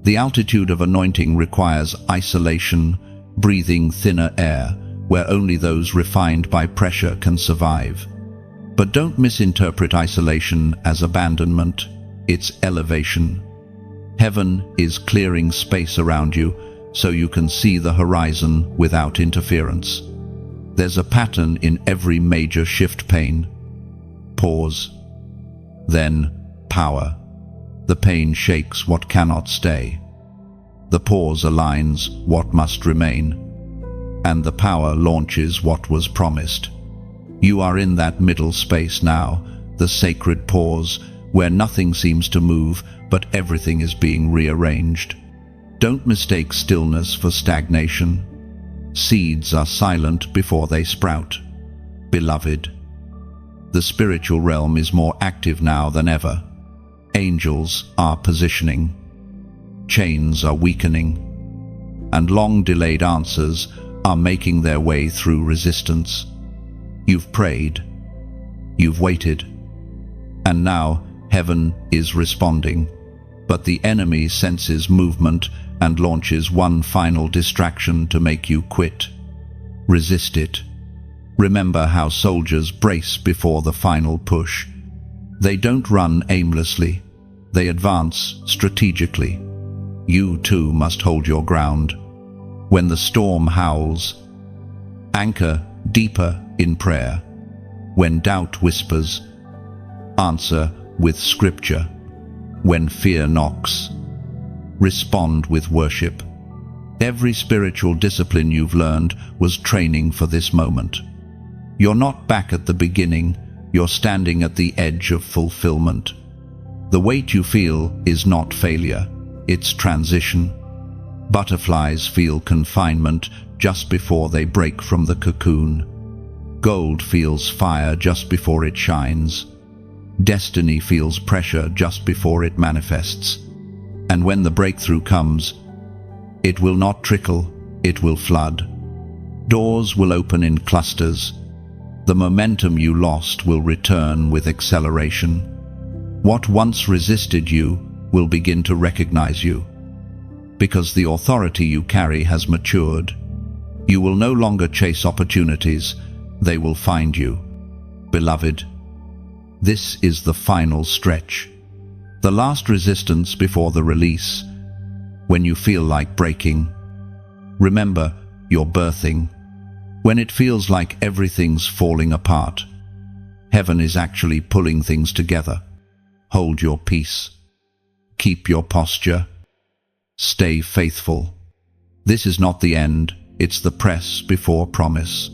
The altitude of anointing requires isolation, breathing thinner air, where only those refined by pressure can survive. But don't misinterpret isolation as abandonment, it's elevation. Heaven is clearing space around you so you can see the horizon without interference. There's a pattern in every major shift pain. Pause, then power. The pain shakes what cannot stay. The pause aligns what must remain, and the power launches what was promised. You are in that middle space now, the sacred pause, where nothing seems to move, but everything is being rearranged. Don't mistake stillness for stagnation. Seeds are silent before they sprout. Beloved, The spiritual realm is more active now than ever. Angels are positioning. Chains are weakening. And long-delayed answers are making their way through resistance. You've prayed. You've waited. And now heaven is responding. But the enemy senses movement and launches one final distraction to make you quit. Resist it. Remember how soldiers brace before the final push. They don't run aimlessly. They advance strategically. You too must hold your ground. When the storm howls, anchor deeper in prayer. When doubt whispers, answer with scripture. When fear knocks, respond with worship. Every spiritual discipline you've learned was training for this moment. You're not back at the beginning, you're standing at the edge of fulfillment. The weight you feel is not failure, it's transition. Butterflies feel confinement just before they break from the cocoon. Gold feels fire just before it shines. Destiny feels pressure just before it manifests. And when the breakthrough comes, it will not trickle, it will flood. Doors will open in clusters. The momentum you lost will return with acceleration. What once resisted you will begin to recognize you. Because the authority you carry has matured. You will no longer chase opportunities, they will find you. Beloved, this is the final stretch. The last resistance before the release. When you feel like breaking, remember you're birthing. When it feels like everything's falling apart, heaven is actually pulling things together. Hold your peace. Keep your posture. Stay faithful. This is not the end, it's the press before promise.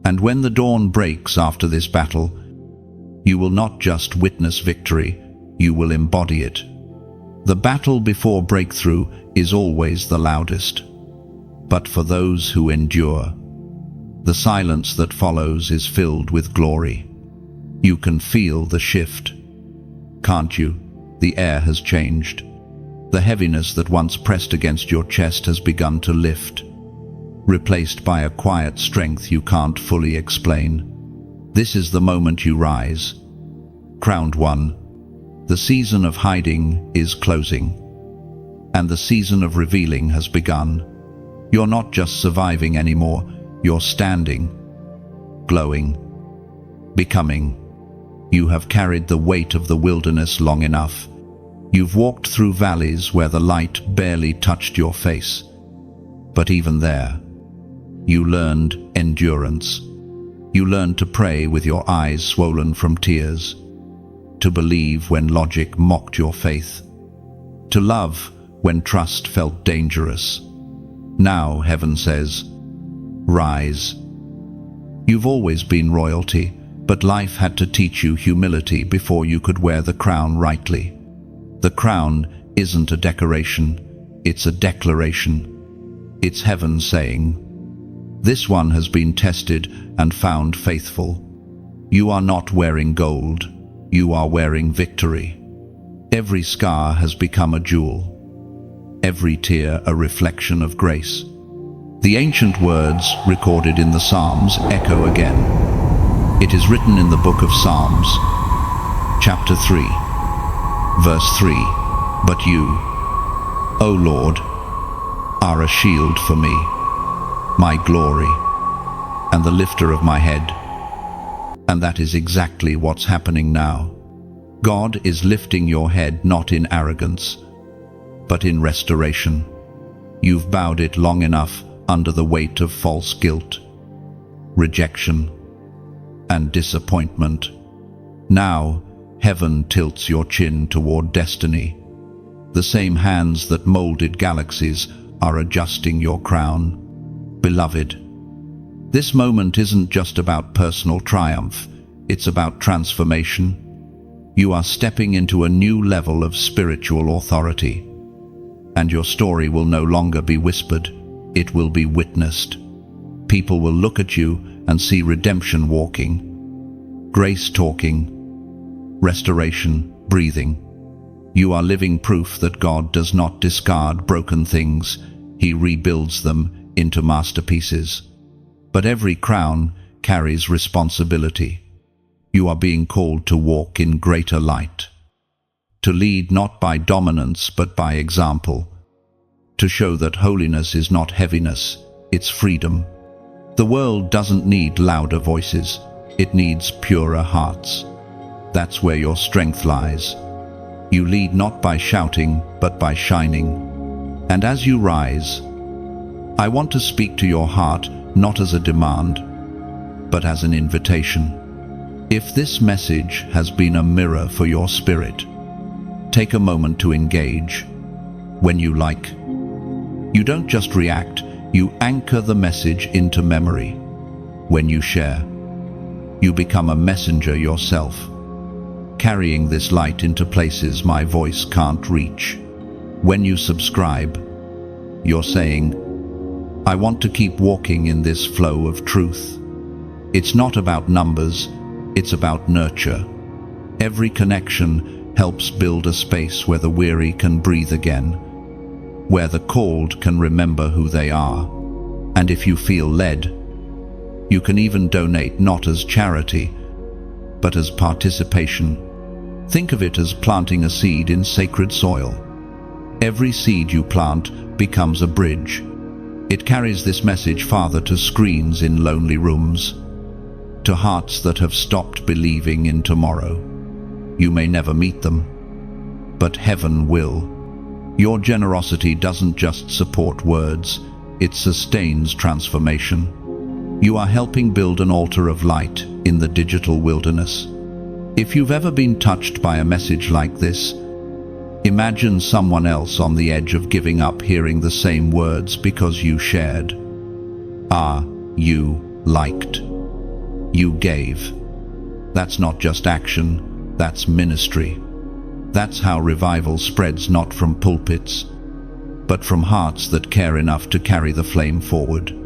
And when the dawn breaks after this battle, you will not just witness victory, you will embody it. The battle before breakthrough is always the loudest. But for those who endure, the silence that follows is filled with glory. You can feel the shift. Can't you? The air has changed. The heaviness that once pressed against your chest has begun to lift, replaced by a quiet strength you can't fully explain. This is the moment you rise. Crowned one. The season of hiding is closing, and the season of revealing has begun. You're not just surviving anymore, you're standing, glowing, becoming. You have carried the weight of the wilderness long enough. You've walked through valleys where the light barely touched your face. But even there, you learned endurance. You learned to pray with your eyes swollen from tears, to believe when logic mocked your faith, to love when trust felt dangerous. Now heaven says, rise. You've always been royalty, but life had to teach you humility before you could wear the crown rightly. The crown isn't a decoration, it's a declaration. It's heaven saying, this one has been tested and found faithful. You are not wearing gold, you are wearing victory. Every scar has become a jewel, every tear a reflection of grace. The ancient words recorded in the Psalms echo again. It is written in the book of Psalms, chapter 3, verse 3, but you, O Lord, are a shield for me, my glory, and the lifter of my head. And that is exactly what's happening now. God is lifting your head not in arrogance, but in restoration. You've bowed it long enough under the weight of false guilt, rejection, and disappointment. Now, heaven tilts your chin toward destiny. The same hands that molded galaxies are adjusting your crown. Beloved, this moment isn't just about personal triumph, it's about transformation. You are stepping into a new level of spiritual authority. And your story will no longer be whispered, it will be witnessed. People will look at you and see redemption walking. Grace talking, restoration, breathing. You are living proof that God does not discard broken things. He rebuilds them into masterpieces. But every crown carries responsibility. You are being called to walk in greater light, to lead not by dominance but by example, to show that holiness is not heaviness, it's freedom. The world doesn't need louder voices, it needs purer hearts. That's where your strength lies. You lead not by shouting, but by shining. And as you rise, I want to speak to your heart, not as a demand, but as an invitation. If this message has been a mirror for your spirit, take a moment to engage. When you like, you don't just react, you anchor the message into memory. When you share, you become a messenger yourself, carrying this light into places my voice can't reach. When you subscribe, you're saying, I want to keep walking in this flow of truth. It's not about numbers, it's about nurture. Every connection helps build a space where the weary can breathe again, where the called can remember who they are. And if you feel led, you can even donate not as charity, but as participation. Think of it as planting a seed in sacred soil. Every seed you plant becomes a bridge. It carries this message farther to screens in lonely rooms, to hearts that have stopped believing in tomorrow. You may never meet them, but heaven will. Your generosity doesn't just support words, it sustains transformation. You are helping build an altar of light in the digital wilderness. If you've ever been touched by a message like this, imagine someone else on the edge of giving up hearing the same words because you shared. You liked. You gave. That's not just action, that's ministry. That's how revival spreads, not from pulpits, but from hearts that care enough to carry the flame forward.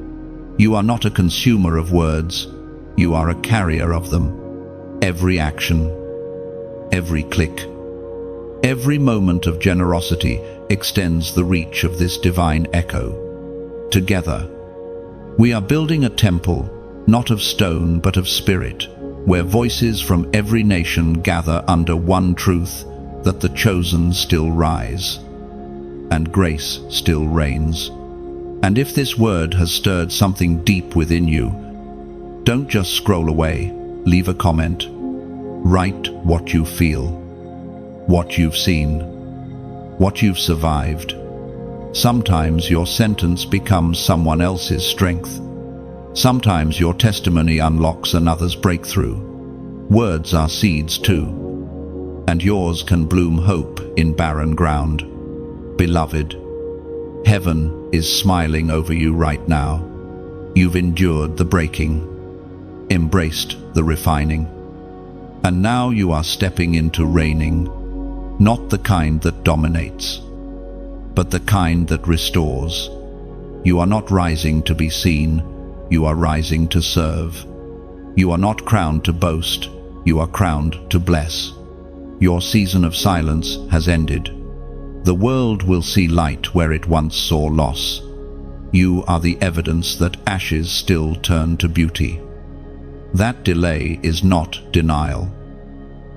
You are not a consumer of words, you are a carrier of them. Every action, every click, every moment of generosity extends the reach of this divine echo. Together, we are building a temple, not of stone but of spirit, where voices from every nation gather under one truth, that the chosen still rise, and grace still reigns. And if this word has stirred something deep within you, don't just scroll away, leave a comment. Write what you feel, what you've seen, what you've survived. Sometimes your sentence becomes someone else's strength. Sometimes your testimony unlocks another's breakthrough. Words are seeds too, and yours can bloom hope in barren ground. Beloved, heaven is smiling over you right now. You've endured the breaking, embraced the refining, and now you are stepping into reigning, not the kind that dominates, but the kind that restores. You are not rising to be seen, you are rising to serve. You are not crowned to boast, you are crowned to bless. Your season of silence has ended. The world will see light where it once saw loss. You are the evidence that ashes still turn to beauty. That delay is not denial,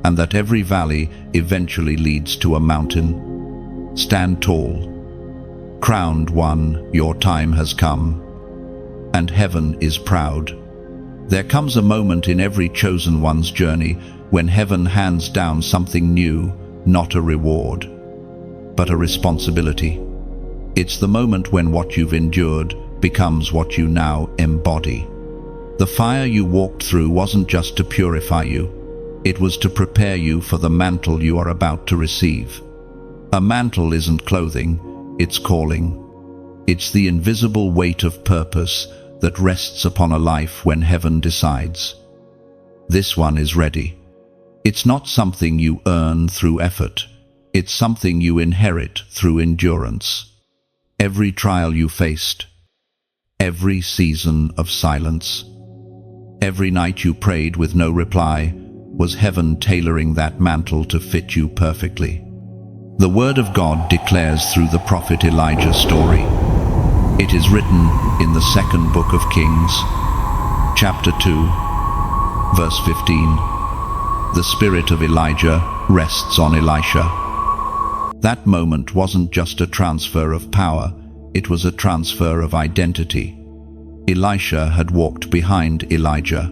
and that every valley eventually leads to a mountain. Stand tall. Crowned one, your time has come, and heaven is proud. There comes a moment in every chosen one's journey when heaven hands down something new, not a reward, but a responsibility. It's the moment when what you've endured becomes what you now embody. The fire you walked through wasn't just to purify you, it was to prepare you for the mantle you are about to receive. A mantle isn't clothing, it's calling. It's the invisible weight of purpose that rests upon a life when heaven decides. This one is ready. It's not something you earn through effort, it's something you inherit through endurance. Every trial you faced, every season of silence, Every night you prayed with no reply was heaven tailoring that mantle to fit you perfectly. The Word of God declares through the prophet Elijah's story. It is written in the second book of Kings, chapter 2, verse 15. The spirit of Elijah rests on Elisha. That moment wasn't just a transfer of power, it was a transfer of identity. Elisha had walked behind Elijah,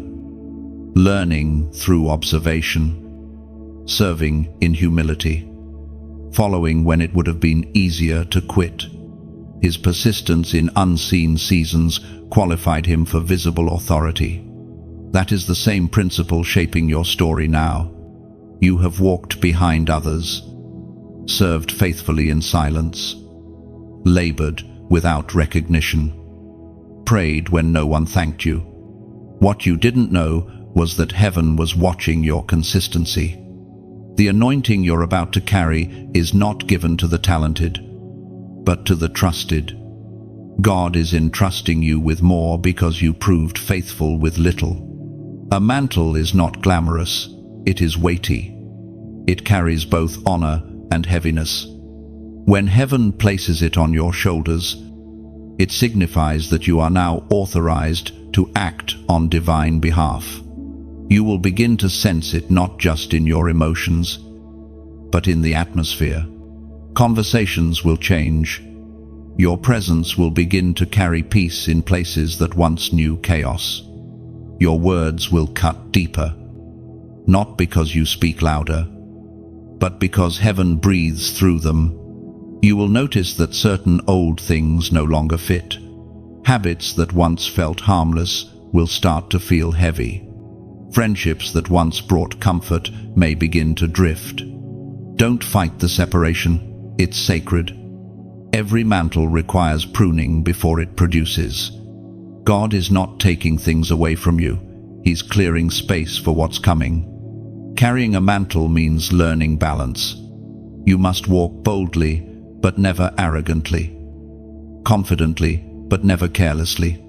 learning through observation, serving in humility, following when it would have been easier to quit. His persistence in unseen seasons qualified him for visible authority. That is the same principle shaping your story now. You have walked behind others, served faithfully in silence, labored without recognition, prayed when no one thanked you. What you didn't know was that heaven was watching your consistency. The anointing you're about to carry is not given to the talented, but to the trusted. God is entrusting you with more because you proved faithful with little. A mantle is not glamorous, it is weighty. It carries both honor and heaviness. When heaven places it on your shoulders, it signifies that you are now authorized to act on divine behalf. You will begin to sense it not just in your emotions, but in the atmosphere. Conversations will change. Your presence will begin to carry peace in places that once knew chaos. Your words will cut deeper, not because you speak louder, but because heaven breathes through them. You will notice that certain old things no longer fit. Habits that once felt harmless will start to feel heavy. Friendships that once brought comfort may begin to drift. Don't fight the separation, it's sacred. Every mantle requires pruning before it produces. God is not taking things away from you, He's clearing space for what's coming. Carrying a mantle means learning balance. You must walk boldly, but never arrogantly. Confidently, but never carelessly.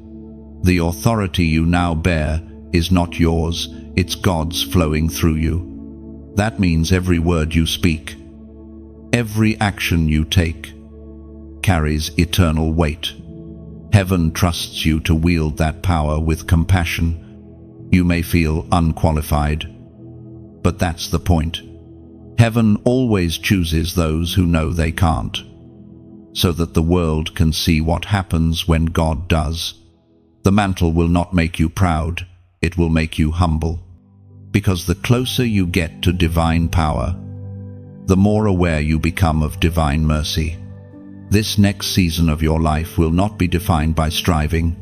The authority you now bear is not yours, it's God's flowing through you. That means every word you speak, every action you take, carries eternal weight. Heaven trusts you to wield that power with compassion. You may feel unqualified, but that's the point. Heaven always chooses those who know they can't, so that the world can see what happens when God does. The mantle will not make you proud, it will make you humble. Because the closer you get to divine power, the more aware you become of divine mercy. This next season of your life will not be defined by striving,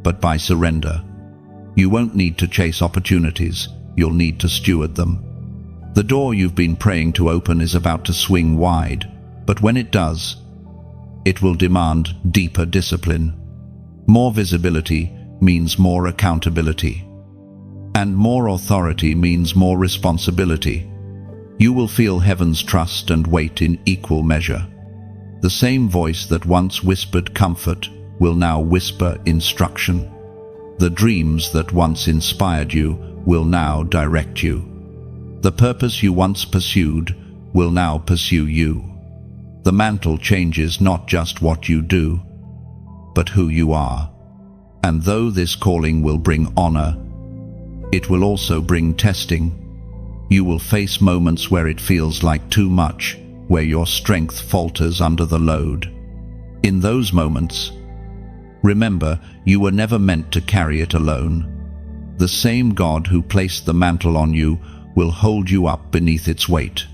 but by surrender. You won't need to chase opportunities, you'll need to steward them. The door you've been praying to open is about to swing wide, but when it does, it will demand deeper discipline. More visibility means more accountability, and more authority means more responsibility. You will feel heaven's trust and weight in equal measure. The same voice that once whispered comfort will now whisper instruction. The dreams that once inspired you will now direct you. The purpose you once pursued will now pursue you. The mantle changes not just what you do, but who you are. And though this calling will bring honor, it will also bring testing. You will face moments where it feels like too much, where your strength falters under the load. In those moments, remember, you were never meant to carry it alone. The same God who placed the mantle on you will hold you up beneath its weight.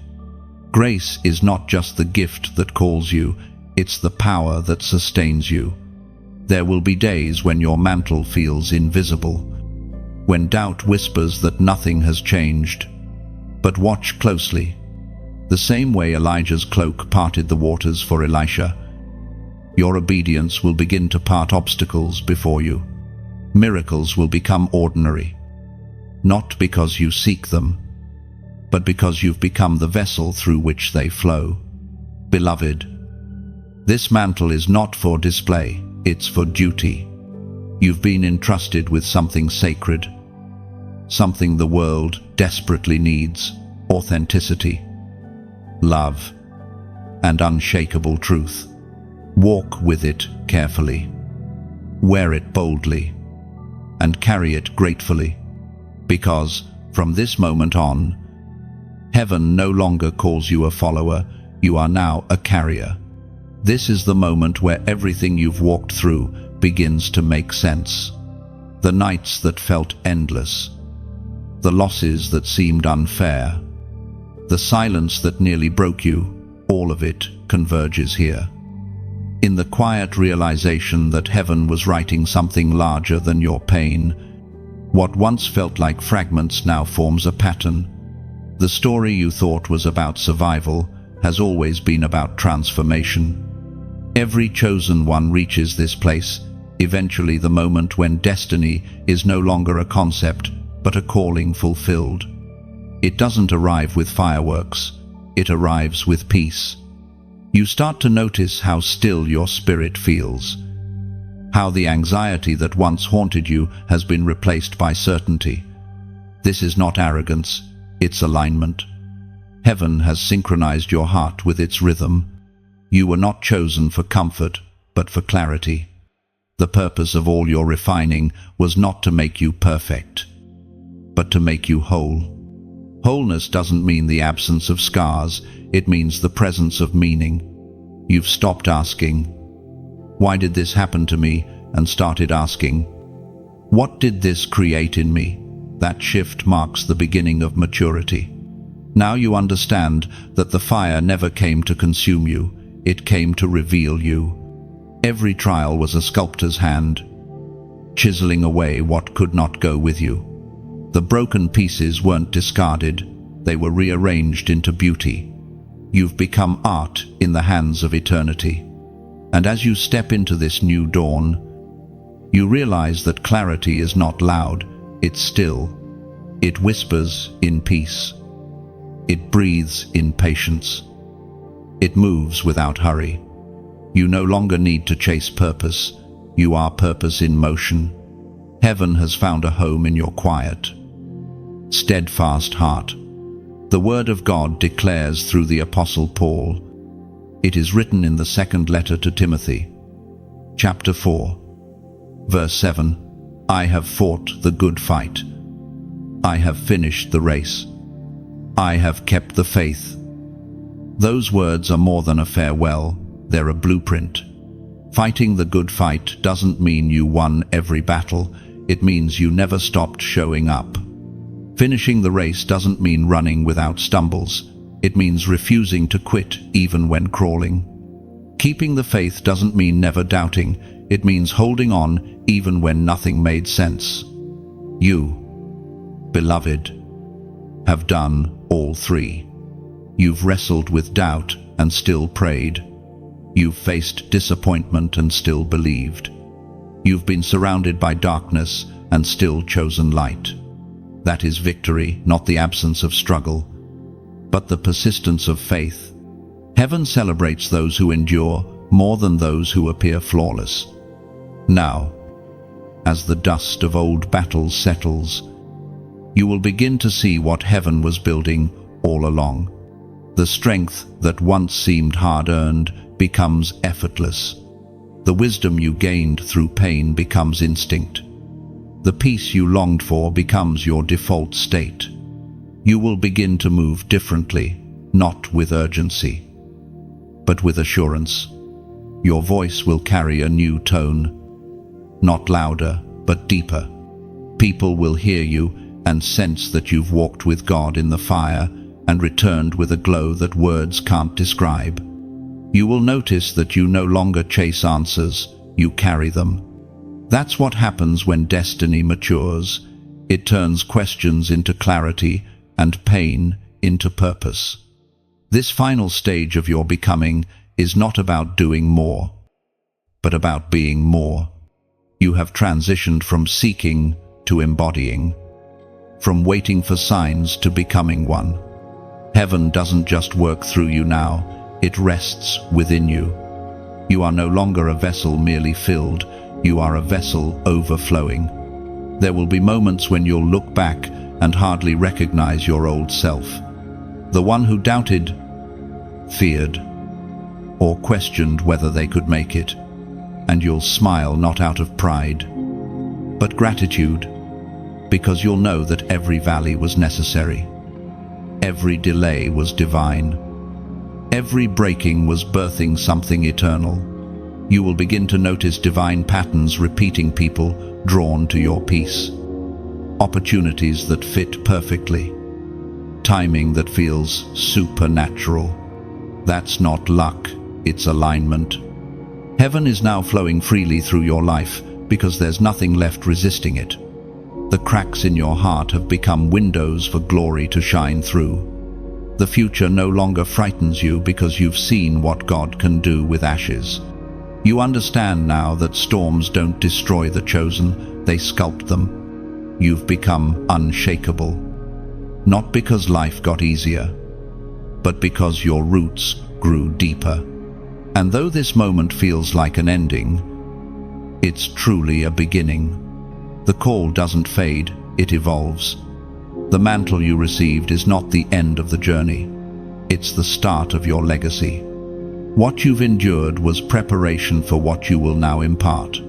Grace is not just the gift that calls you, it's the power that sustains you. There will be days when your mantle feels invisible, when doubt whispers that nothing has changed. But watch closely. The same way Elijah's cloak parted the waters for Elisha, your obedience will begin to part obstacles before you. Miracles will become ordinary, not because you seek them, but because you've become the vessel through which they flow. Beloved, this mantle is not for display, it's for duty. You've been entrusted with something sacred, something the world desperately needs: authenticity, love, and unshakable truth. Walk with it carefully, wear it boldly, and carry it gratefully, because from this moment on, heaven no longer calls you a follower, you are now a carrier. This is the moment where everything you've walked through begins to make sense. The nights that felt endless, the losses that seemed unfair, the silence that nearly broke you, all of it converges here. In the quiet realization that heaven was writing something larger than your pain, what once felt like fragments now forms a pattern. The story you thought was about survival has always been about transformation. Every chosen one reaches this place, eventually the moment when destiny is no longer a concept, but a calling fulfilled. It doesn't arrive with fireworks, it arrives with peace. You start to notice how still your spirit feels, how the anxiety that once haunted you has been replaced by certainty. This is not arrogance, it's alignment. Heaven has synchronized your heart with its rhythm. You were not chosen for comfort, but for clarity. The purpose of all your refining was not to make you perfect, but to make you whole. Wholeness doesn't mean the absence of scars, it means the presence of meaning. You've stopped asking, "Why did this happen to me?" and started asking, "What did this create in me?" That shift marks the beginning of maturity. Now you understand that the fire never came to consume you, it came to reveal you. Every trial was a sculptor's hand, chiseling away what could not go with you. The broken pieces weren't discarded, they were rearranged into beauty. You've become art in the hands of eternity. And as you step into this new dawn, you realize that clarity is not loud, it's still. It whispers in peace. It breathes in patience. It moves without hurry. You no longer need to chase purpose, you are purpose in motion. Heaven has found a home in your quiet, steadfast heart. The Word of God declares through the Apostle Paul. It is written in the second letter to Timothy, chapter 4, verse 7, "I have fought the good fight. I have finished the race. I have kept the faith." Those words are more than a farewell, they're a blueprint. Fighting the good fight doesn't mean you won every battle, it means you never stopped showing up. Finishing the race doesn't mean running without stumbles, it means refusing to quit even when crawling. Keeping the faith doesn't mean never doubting, it means holding on even when nothing made sense. You, beloved, have done all three. You've wrestled with doubt and still prayed. You've faced disappointment and still believed. You've been surrounded by darkness and still chosen light. That is victory, not the absence of struggle, but the persistence of faith. Heaven celebrates those who endure more than those who appear flawless. Now, as the dust of old battles settles, you will begin to see what heaven was building all along. The strength that once seemed hard-earned becomes effortless. The wisdom you gained through pain becomes instinct. The peace you longed for becomes your default state. You will begin to move differently, not with urgency, but with assurance. Your voice will carry a new tone, not louder, but deeper. People will hear you and sense that you've walked with God in the fire and returned with a glow that words can't describe. You will notice that you no longer chase answers, you carry them. That's what happens when destiny matures. It turns questions into clarity and pain into purpose. This final stage of your becoming is not about doing more, but about being more. You have transitioned from seeking to embodying, from waiting for signs to becoming one. Heaven doesn't just work through you now, it rests within you. You are no longer a vessel merely filled, You are a vessel overflowing. There will be moments when you'll look back and hardly recognize your old self. The one who doubted, feared, or questioned whether they could make it. And you'll smile not out of pride, but gratitude, because you'll know that every valley was necessary. Every delay was divine. Every breaking was birthing something eternal. You will begin to notice divine patterns repeating, people drawn to your peace. Opportunities that fit perfectly. Timing that feels supernatural. That's not luck, it's alignment. Heaven is now flowing freely through your life because there's nothing left resisting it. The cracks in your heart have become windows for glory to shine through. The future no longer frightens you because you've seen what God can do with ashes. You understand now that storms don't destroy the chosen, they sculpt them. You've become unshakable. Not because life got easier, but because your roots grew deeper. And though this moment feels like an ending, it's truly a beginning. The call doesn't fade, it evolves. The mantle you received is not the end of the journey. It's the start of your legacy. What you've endured was preparation for what you will now impart.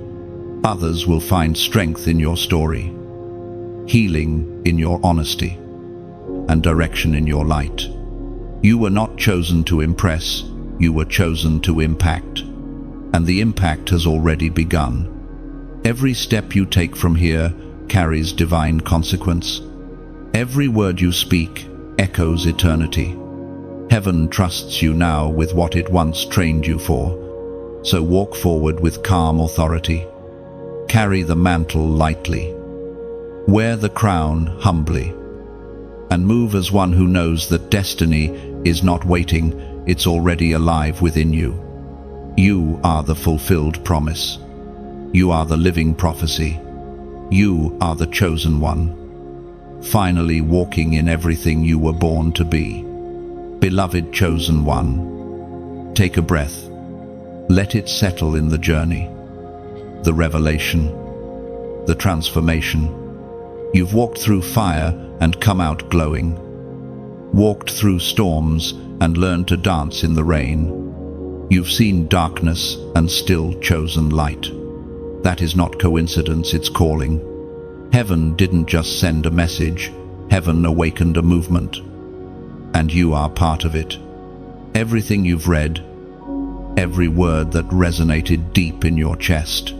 Others will find strength in your story, healing in your honesty, and direction in your light. You were not chosen to impress, you were chosen to impact. And the impact has already begun. Every step you take from here carries divine consequence. Every word you speak echoes eternity. Heaven trusts you now with what it once trained you for. So walk forward with calm authority. Carry the mantle lightly. Wear the crown humbly. And move as one who knows that destiny is not waiting, it's already alive within you. You are the fulfilled promise. You are the living prophecy. You are the chosen one, finally walking in everything you were born to be. Beloved chosen one, take a breath. Let it settle in the journey, the revelation, the transformation. You've walked through fire and come out glowing. Walked through storms and learned to dance in the rain. You've seen darkness and still chosen light. That is not coincidence, it's calling. Heaven didn't just send a message, heaven awakened a movement. And you are part of it. Everything you've read, every word that resonated deep in your chest,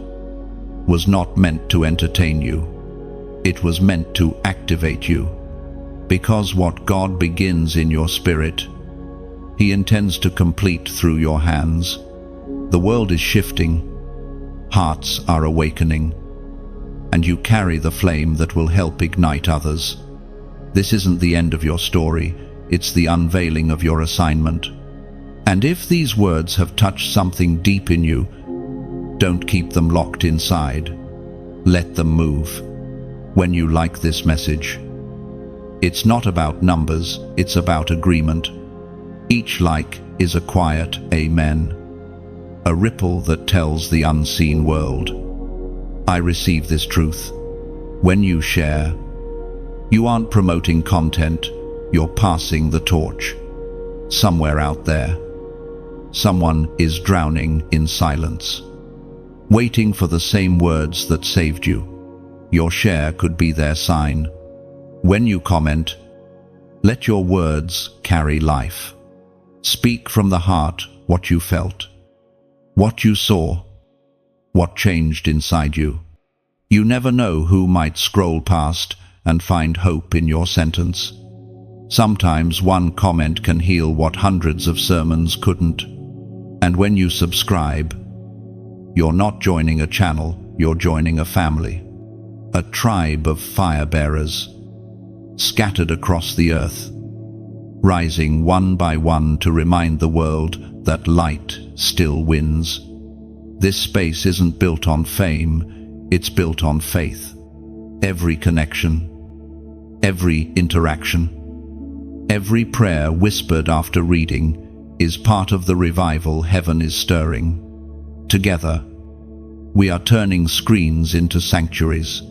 was not meant to entertain you. It was meant to activate you. Because what God begins in your spirit, He intends to complete through your hands. The world is shifting. Hearts are awakening, and you carry the flame that will help ignite others. This isn't the end of your story, it's the unveiling of your assignment. And if these words have touched something deep in you, don't keep them locked inside. Let them move. When you like this message, it's not about numbers, it's about agreement. Each like is a quiet amen. A ripple that tells the unseen world, I receive this truth. When you share, you aren't promoting content, you're passing the torch. Somewhere out there, someone is drowning in silence, waiting for the same words that saved you. Your share could be their sign. When you comment, let your words carry life. Speak from the heart what you felt, what you saw, what changed inside you. You never know who might scroll past and find hope in your sentence. Sometimes one comment can heal what hundreds of sermons couldn't. And when you subscribe, you're not joining a channel, you're joining a family, a tribe of fire bearers, scattered across the earth, rising one by one to remind the world that light still wins. This space isn't built on fame, it's built on faith. Every connection, every interaction, every prayer whispered after reading is part of the revival heaven is stirring. Together, We are turning screens into sanctuaries,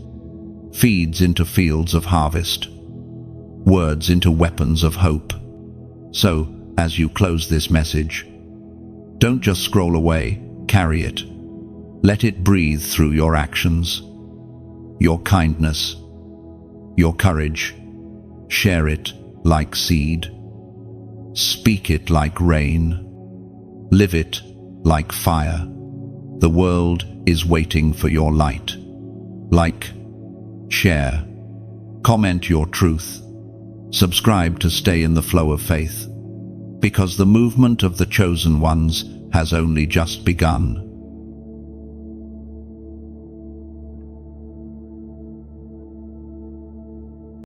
feeds into fields of harvest, words into weapons of hope. So, as you close this message, don't just scroll away, carry it. Let it breathe through your actions, your kindness, your courage. Share it like seed. Speak it like rain. Live it like fire. The world is waiting for your light. Like, share, comment your truth. Subscribe to stay in the flow of faith, because the movement of the chosen ones has only just begun.